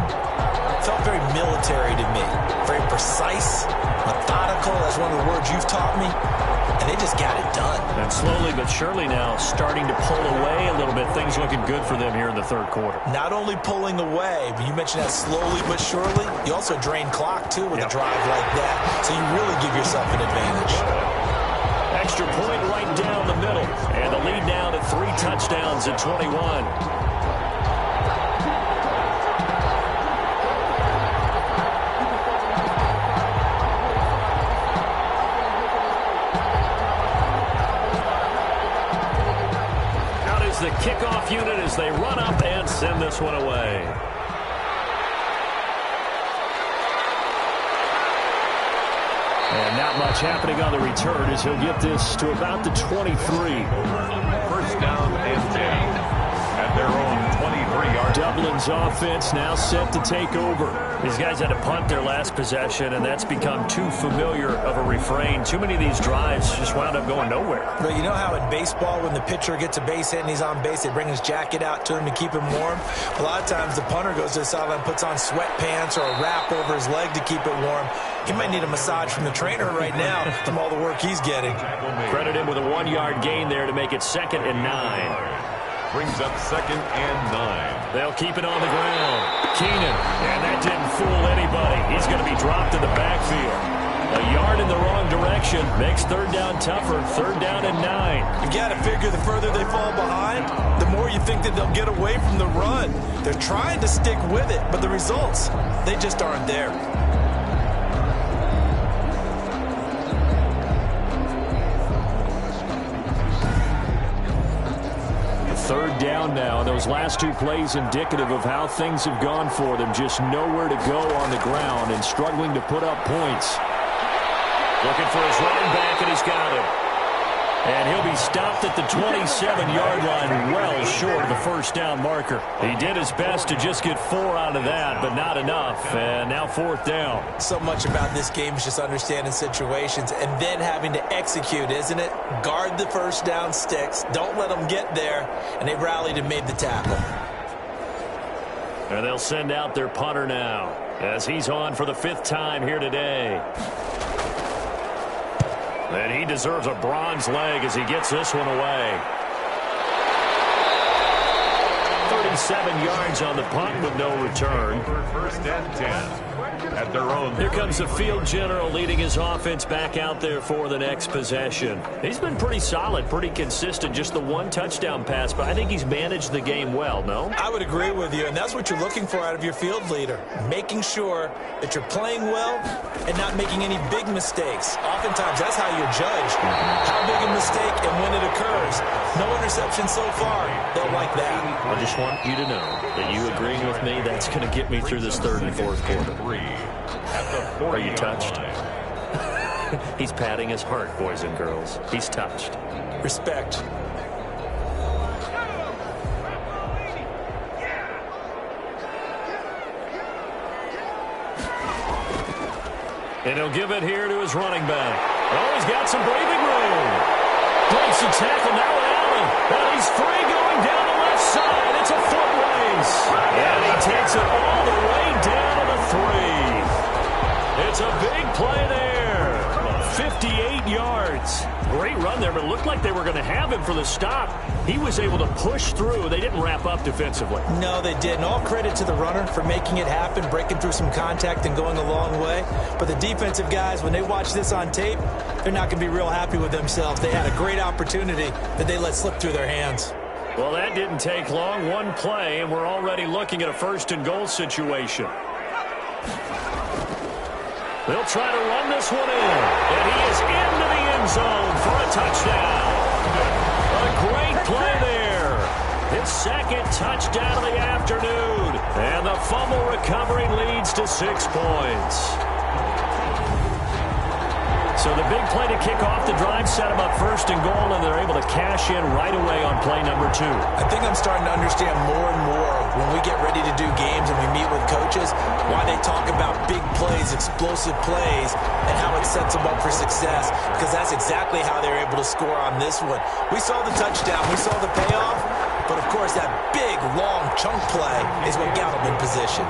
felt very military to me. Very precise, methodical. That's one of the words you've taught me. And they just got it done. And slowly but surely now starting to pull away a little bit. Things looking good for them here in the third quarter. Not only pulling away, but you mentioned that slowly but surely. You also drain clock, too, with a drive like that. So you really give yourself an advantage. Extra point right down the middle. And the lead now to 3 touchdowns at 21. The kickoff unit as they run up and send this one away. And not much happening on the return as he'll get this to about the 23. First down and 10 at their own 23-yard. Dublin's offense now set to take over. These guys had to punt their last possession, and that's become too familiar of a refrain. Too many of these drives just wound up going nowhere. But you know how in baseball, when the pitcher gets a base hit and he's on base, they bring his jacket out to him to keep him warm? A lot of times the punter goes to the sideline, puts on sweatpants or a wrap over his leg to keep it warm. He might need a massage from the trainer right now from all the work he's getting. Credit him with a 1-yard gain there to make it 2nd and 9. Brings up 2nd and 9. They'll keep it on the ground. Keenan, and that didn't fool anybody. He's going to be dropped in the backfield. A yard in the wrong direction makes 3rd down tougher. 3rd down and 9. You got to figure the further they fall behind, the more you think that they'll get away from the run. They're trying to stick with it, but the results, they just aren't there. Third down now. Those last 2 plays indicative of how things have gone for them. Just nowhere to go on the ground and struggling to put up points. Looking for his running back, and he's got him. And he'll be stopped at the 27-yard line, well short of the first down marker. He did his best to just get 4 out of that, but not enough. And now 4th down. So much about this game is just understanding situations and then having to execute, isn't it? Guard the first down sticks. Don't let them get there. And they rallied and made the tackle. And they'll send out their punter now as he's on for the 5th time here today. And he deserves a bronze leg as he gets this one away. 37 yards on the punt with no return. First and 10 at their own. Here comes the field general leading his offense back out there for the next possession. He's been pretty solid, pretty consistent, just the 1 touchdown pass, but I think he's managed the game well, no? I would agree with you, and that's what you're looking for out of your field leader, making sure that you're playing well and not making any big mistakes. Oftentimes, that's how you're judged. How big a mistake and when it occurs. No interception so far. They'll like that. I just want you to know that you agreeing with me, that's going to get me through this 3rd and 4th quarter. Are you touched? He's patting his heart, boys and girls. He's touched. Respect. And he'll give it here to his running back. Oh, he's got some breathing room. Breaks the tackle now with Allen. And he's free going down the left side. It's a foot race. And he takes it all the way down to the 3. It's a big play there. 58 yards. Great run there, but it looked like they were going to have him for the stop. He was able to push through. They didn't wrap up defensively. No, they didn't. All credit to the runner for making it happen, breaking through some contact and going a long way. But the defensive guys, when they watch this on tape, they're not going to be real happy with themselves. They had a great opportunity that they let slip through their hands. Well, that didn't take long. 1 play, and we're already looking at a 1st and goal situation. They'll try to run this one in. And he is into the end zone for a touchdown. A great play there. His 2nd touchdown of the afternoon. And the fumble recovery leads to 6 points. So the big play to kick off the drive set them up 1st and goal, and they're able to cash in right away on play number 2. I think I'm starting to understand more and more when we get ready to do games and we meet with coaches why they talk about big plays, explosive plays, and how it sets them up for success, because that's exactly how they're able to score on this one. We saw the touchdown. We saw the payoff. But, of course, that big, long chunk play is what got them in position.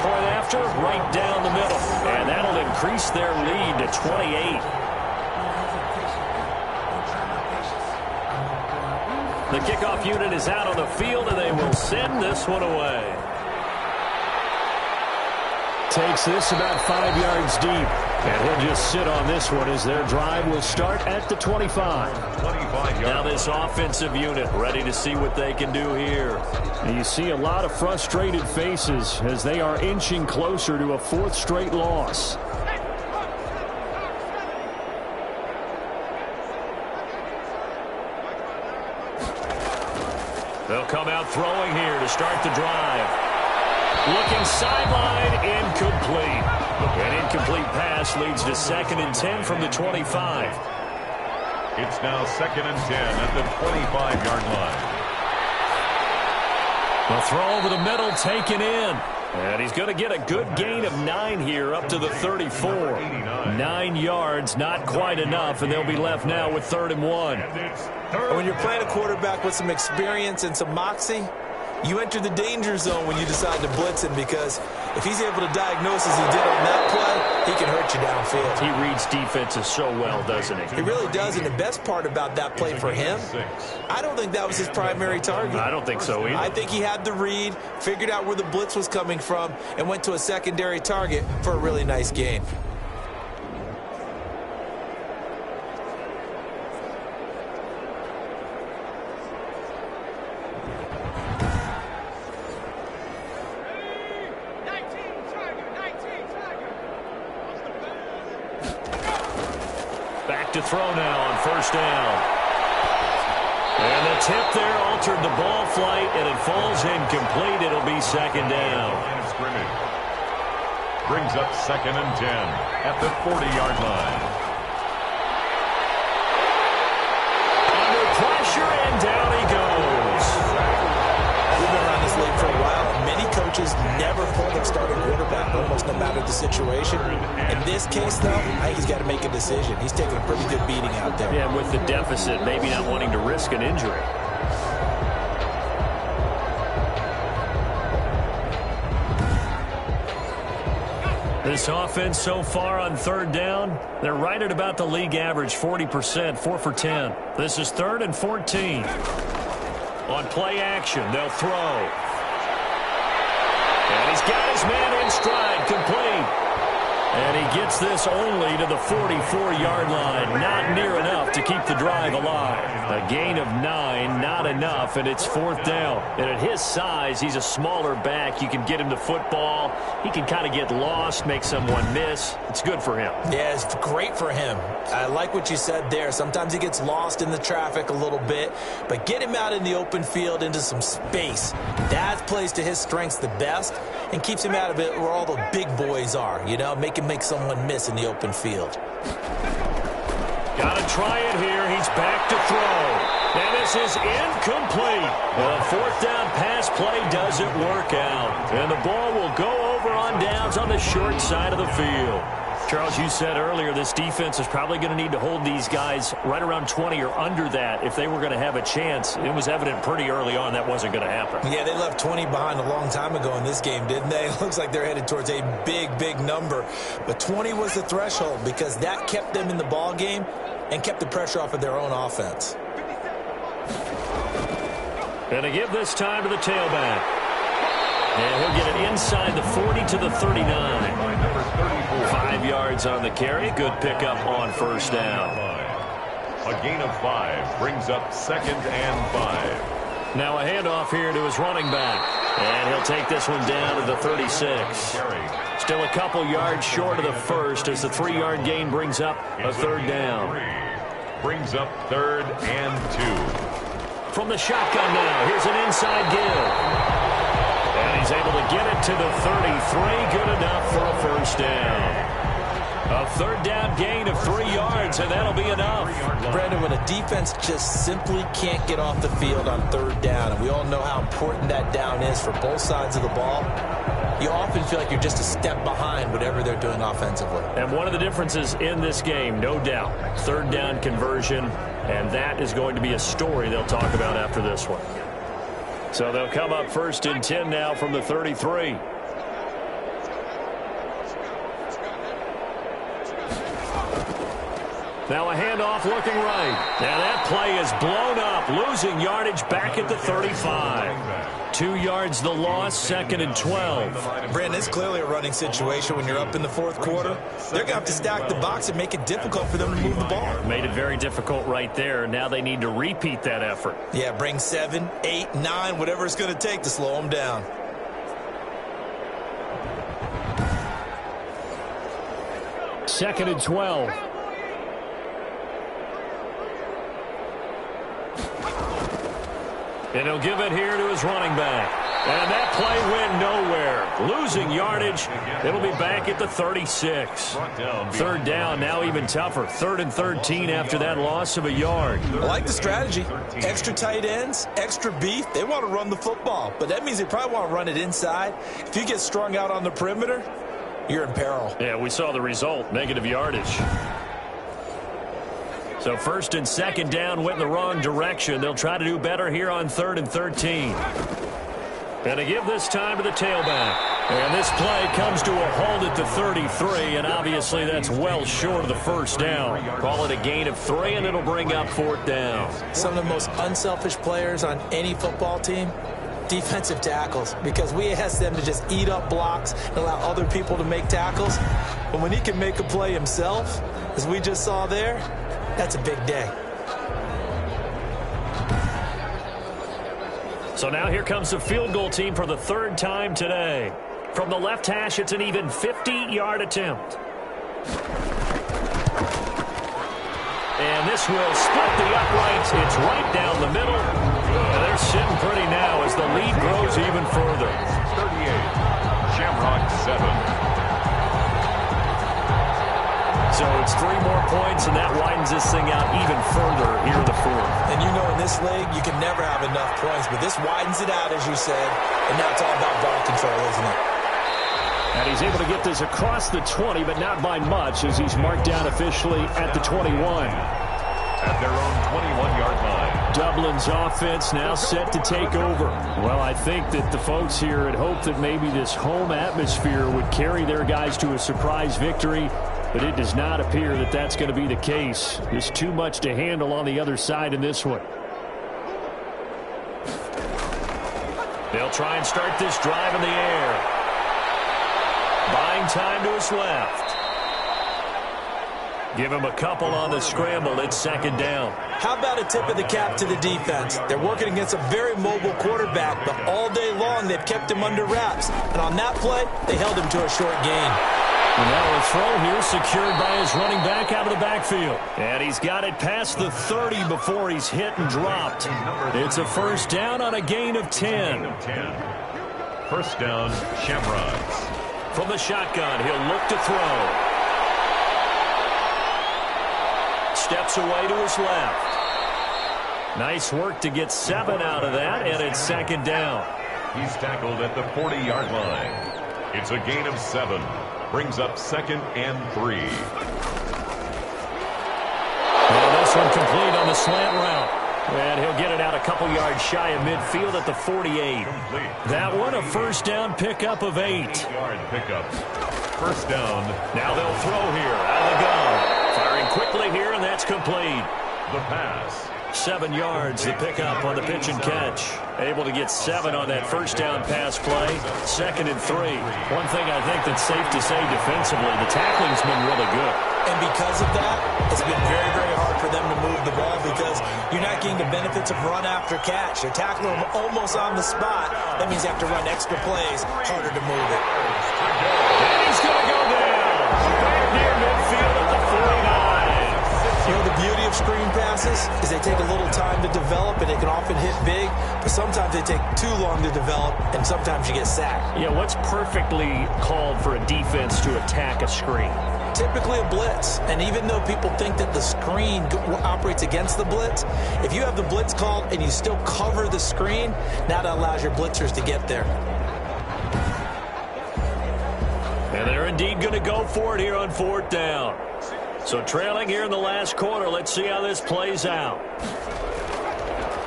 Point after, right down the middle. And that'll increase their lead to 28. The kickoff unit is out on the field, and they will send this one away. Takes this about 5 yards deep. And he'll just sit on this one as their drive will start at the 25. Now this offensive unit ready to see what they can do here. And you see a lot of frustrated faces as they are inching closer to a 4th straight loss. They'll come out throwing here to start the drive. Looking sideline, incomplete. An incomplete pass leads to 2nd and 10 from the 25. It's now 2nd and 10 at the 25-yard line. A throw over the middle, taken in. And he's going to get a good gain of 9 here up to the 34. 9 yards, not quite enough, and they'll be left now with 3rd and 1. And when you're playing a quarterback with some experience and some moxie, you enter the danger zone when you decide to blitz him, because if he's able to diagnose as he did on that play, he can hurt you downfield. He reads defenses so well, doesn't he? He really does, and the best part about that play for him, I don't think that was his primary target. I don't think so either. I think he had the read, figured out where the blitz was coming from, and went to a secondary target for a really nice gain. To throw now on 1st down. And the tip there altered the ball flight, and it falls incomplete. It'll be 2nd down. Brings up 2nd and 10 at the 40-yard line. Under pressure, and down he goes. the situation. In this case, though, I think he's got to make a decision. He's taking a pretty good beating out there. Yeah, with the deficit, maybe not wanting to risk an injury. This offense so far on third down, they're right at about the league average, 40%, 4 for 10. This is 3rd and 14. On play action, they'll throw. And he's got his man in stride, complete. And he gets this only to the 44-yard line. Not near enough to keep the drive alive. A gain of 9, not enough, and it's 4th down. And at his size, he's a smaller back. You can get him the football. He can kind of get lost, make someone miss. It's good for him. Yeah, it's great for him. I like what you said there. Sometimes he gets lost in the traffic a little bit, but get him out in the open field into some space. That plays to his strengths the best and keeps him out of it where all the big boys are, you know, make someone miss in the open field. Got to try it here. He's back to throw. And this is incomplete. The 4th down pass play doesn't work out. And the ball will go over on downs on the short side of the field. Charles, you said earlier this defense is probably going to need to hold these guys right around 20 or under that if they were going to have a chance. It was evident pretty early on that wasn't going to happen. Yeah, they left 20 behind a long time ago in this game, didn't they? It looks like they're headed towards a big, big number. But 20 was the threshold because that kept them in the ball game and kept the pressure off of their own offense. And to give this time to the tailback. And he'll get it inside the 40 to the 39. 5 yards on the carry. Good pickup on 1st down. A gain of 5 brings up 2nd and 5. Now a handoff here to his running back. And he'll take this one down to the 36. Still a couple yards short of the first as the 3-yard gain brings up a 3rd down. Brings up 3rd and 2. From the shotgun now, here's an inside give. And he's able to get it to the 33. Good enough for a 1st down. A 3rd down gain of 3 yards, and that'll be enough. Brandon, when a defense just simply can't get off the field on 3rd down, and we all know how important that down is for both sides of the ball, you often feel like you're just a step behind whatever they're doing offensively. And one of the differences in this game, no doubt, 3rd down conversion, and that is going to be a story they'll talk about after this one. So they'll come up 1st and 10 now from the 33. Now a handoff looking right. Now that play is blown up, losing yardage back at the 35. 2 yards the loss, 2nd and 12. Brandon, it's clearly a running situation when you're up in the 4th quarter. They're going to have to stack the box and make it difficult for them to move the ball. Made it very difficult right there. Now they need to repeat that effort. Yeah, bring 7, 8, 9, whatever it's going to take to slow them down. Second and 12. And he'll give it here to his running back. And that play went nowhere. Losing yardage. It'll be back at the 36. 3rd down, now even tougher. 3rd and 13 after that loss of a yard. I like the strategy. Extra tight ends, extra beef. They want to run the football, but that means they probably want to run it inside. If you get strung out on the perimeter, you're in peril. Yeah, we saw the result, negative yardage. So 1st and 2nd down went in the wrong direction. They'll try to do better here on 3rd and 13. And to give this time to the tailback. And this play comes to a halt at the 33, and obviously that's well short of the 1st down. Call it a gain of 3, and it'll bring up 4th down. Some of the most unselfish players on any football team, defensive tackles, because we ask them to just eat up blocks and allow other people to make tackles. But when he can make a play himself, as we just saw there, that's a big day. So now here comes the field goal team for the 3rd time today. From the left hash, it's an even 50-yard attempt. And this will split the uprights. It's right down the middle. And they're sitting pretty now as the lead grows even further. 38, Shamrocks 7. So it's 3 more points, and that widens this thing out even further here in the 4th. And you know in this league, you can never have enough points, but this widens it out, as you said, and now it's all about ball control, isn't it? And he's able to get this across the 20, but not by much, as he's marked down officially at the 21. At their own 21-yard line. Dublin's offense now set to take over. Well, I think that the folks here had hoped that maybe this home atmosphere would carry their guys to a surprise victory, but it does not appear that that's going to be the case. There's too much to handle on the other side in this one. They'll try and start this drive in the air. Buying time to his left. Give him a couple on the scramble. It's second down. How about a tip of the cap to the defense? They're working against a very mobile quarterback, but all day long they've kept him under wraps. And on that play, they held him to a short gain. And now a throw here secured by his running back out of the backfield. And he's got it past the 30 before he's hit and dropped. It's a first down on a gain of 10. First down, Shamrocks. From the shotgun, he'll look to throw. Steps away to his left. Nice work to get 7 out of that, and it's second down. He's tackled at the 40-yard line. It's a gain of 7. Brings up second and 3. And this one complete on the slant route. And he'll get it out a couple yards shy of midfield at the 48. Complete. That one a first down pickup of 8. 8-yard pickup. First down. Now they'll throw here out of the gun. Firing quickly here, and that's complete. The pass. 7 yards, the pickup on the pitch and catch. Able to get 7 on that first down pass play. Second and 3. One thing I think that's safe to say defensively, the tackling's been really good. And because of that, it's been very, very hard for them to move the ball because you're not getting the benefits of run after catch. You're tackling them almost on the spot. That means you have to run extra plays, harder to move it. And he's going to go down. Back near midfield at the 49. You know, the beauty of screen passes is they take a little time to develop, and they can often hit big, but sometimes they take too long to develop, and sometimes you get sacked. Yeah, what's perfectly called for a defense to attack a screen? Typically a blitz, and even though people think that the screen operates against the blitz, if you have the blitz called and you still cover the screen, now that allows your blitzers to get there. And they're indeed going to go for it here on fourth down. So trailing here in the last quarter, let's see how this plays out.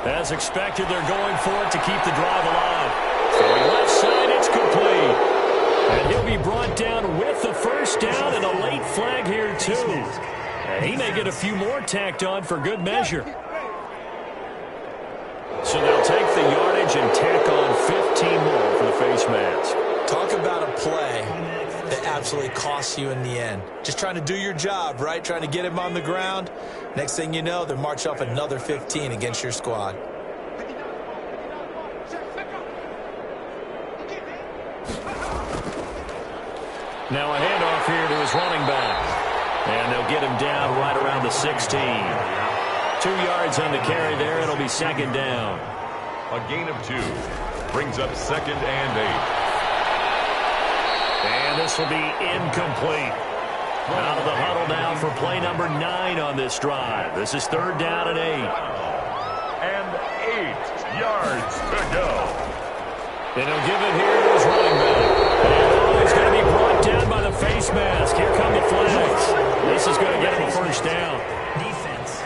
As expected, they're going for it to keep the drive alive. Throwing left side, it's complete. And he'll be brought down with the first down and a late flag here, too. And he may get a few more tacked on for good measure. So they'll take the yardage and tack on 15 more for the face mask. Talk about a play that absolutely costs you in the end. Just trying to do your job, right? Trying to get him on the ground. Next thing you know, they march off another 15 against your squad. Now a handoff here to his running back. And they'll get him down right around the 16. 2 yards on the carry there. It'll be second down. A gain of 2. Brings up second and 8. And this will be incomplete. Out of the huddle now for play number 9 on this drive. This is third down and 8. And 8 yards to go. And he'll give it here to his running back. And he's going to be brought down by the face mask. Here come the flags. This is going to get him a first down. Defense.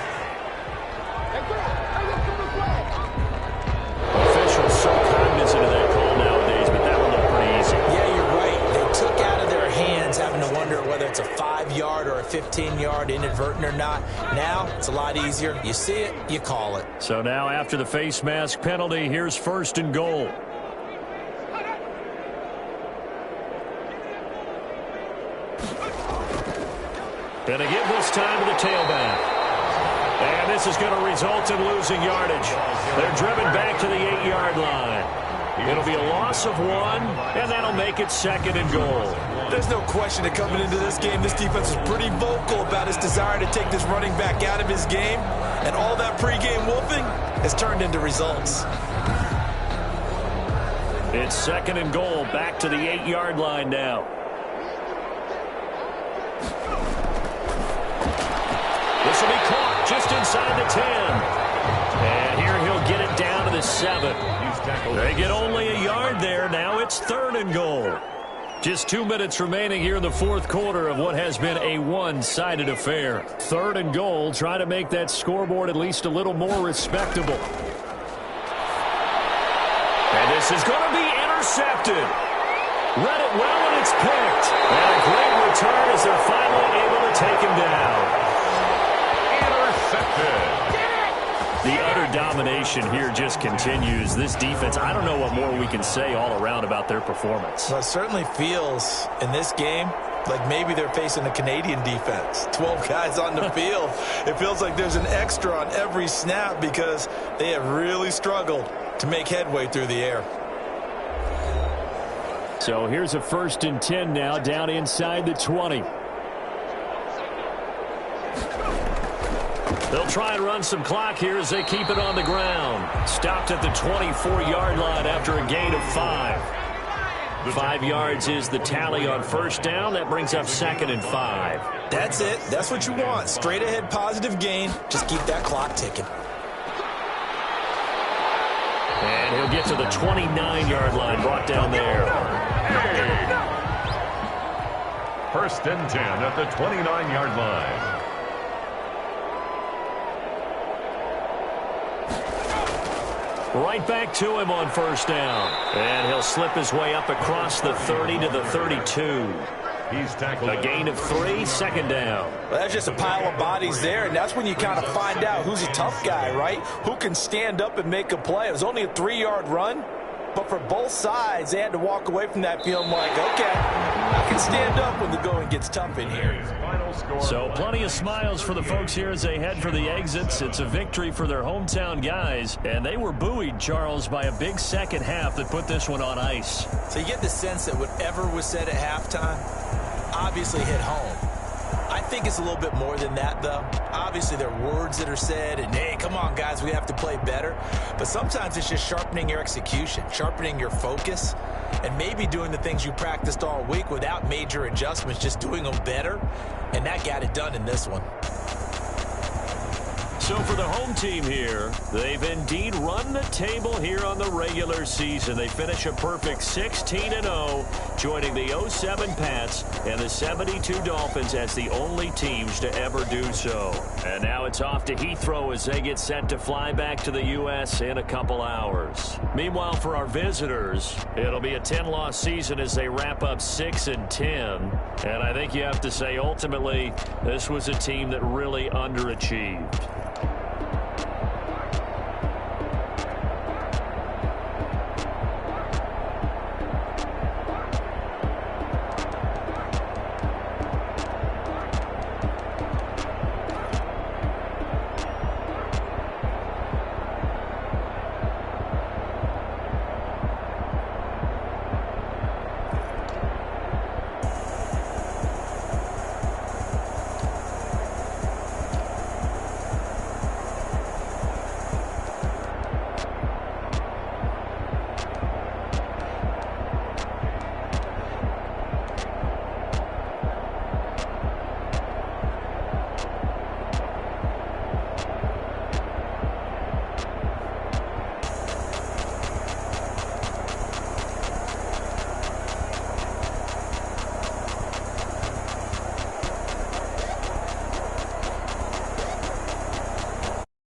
Officials so cognizant of that call nowadays, but that one looked pretty easy. Yeah, you're right. They took out of their hands having to wonder whether it's a 5-yard or a 15-yard inadvertent or not. Now, it's a lot easier. You see it, you call it. So now after the face mask penalty, here's first and goal. And again this time to the tailback. And this is going to result in losing yardage. They're driven back to the 8-yard line. It'll be a loss of 1, and that'll make it second and goal. There's no question that coming into this game, this defense is pretty vocal about its desire to take this running back out of his game. And all that pregame wolfing has turned into results. It's second and goal, back to the 8-yard line now. This will be caught just inside the 10. And here he'll get it down to the 7. They get only a yard there. Now it's third and goal. Just 2 minutes remaining here in the fourth quarter of what has been a one-sided affair. 3rd and goal, try to make that scoreboard at least a little more respectable. And this is going to be intercepted. Read it well, and it's picked. And a great return as they're finally able to take him down. Intercepted. The utter domination here just continues. This defense, I don't know what more we can say all around about their performance. Well, it certainly feels in this game like maybe they're facing a Canadian defense. 12 guys on the field. It feels like there's an extra on every snap because they have really struggled to make headway through the air. So here's a 1st and 10 now, down inside the 20. They'll try and run some clock here as they keep it on the ground. Stopped at the 24-yard line after a gain of 5. 5 yards is the tally on 1st down. That brings up 2nd and 5. That's it. That's what you want. Straight ahead positive gain. Just keep that clock ticking. And he'll get to the 29-yard line, brought down there. 1st and 10 at the 29-yard line. Right back to him on 1st down. And he'll slip his way up across the 30 to the 32. He's tackled. A gain of 3, 2nd down. Well, that's just a pile of bodies there, and that's when you kind of find out who's a tough guy, right? Who can stand up and make a play. It was only a 3-yard run, but for both sides, they had to walk away from that feeling like, okay, I can stand up when the going gets tough in here. So plenty of smiles for the folks here as they head for the exits. It's a victory for their hometown guys, and they were buoyed, Charles, by a big second half that put this one on ice. So you get the sense that whatever was said at halftime obviously hit home. I think it's a little bit more than that, though. Obviously, there are words that are said, and, hey, come on, guys, we have to play better. But sometimes it's just sharpening your execution, sharpening your focus, and maybe doing the things you practiced all week without major adjustments, just doing them better. And that got it done in this one. So for the home team here, they've indeed run the table here on the regular season. They finish a perfect 16-0, joining the 07 Pats and the 72 Dolphins as the only teams to ever do so. And now it's off to Heathrow as they get set to fly back to the U.S. in a couple hours. Meanwhile, for our visitors, it'll be a 10-loss season as they wrap up 6-10. And I think you have to say, ultimately, this was a team that really underachieved.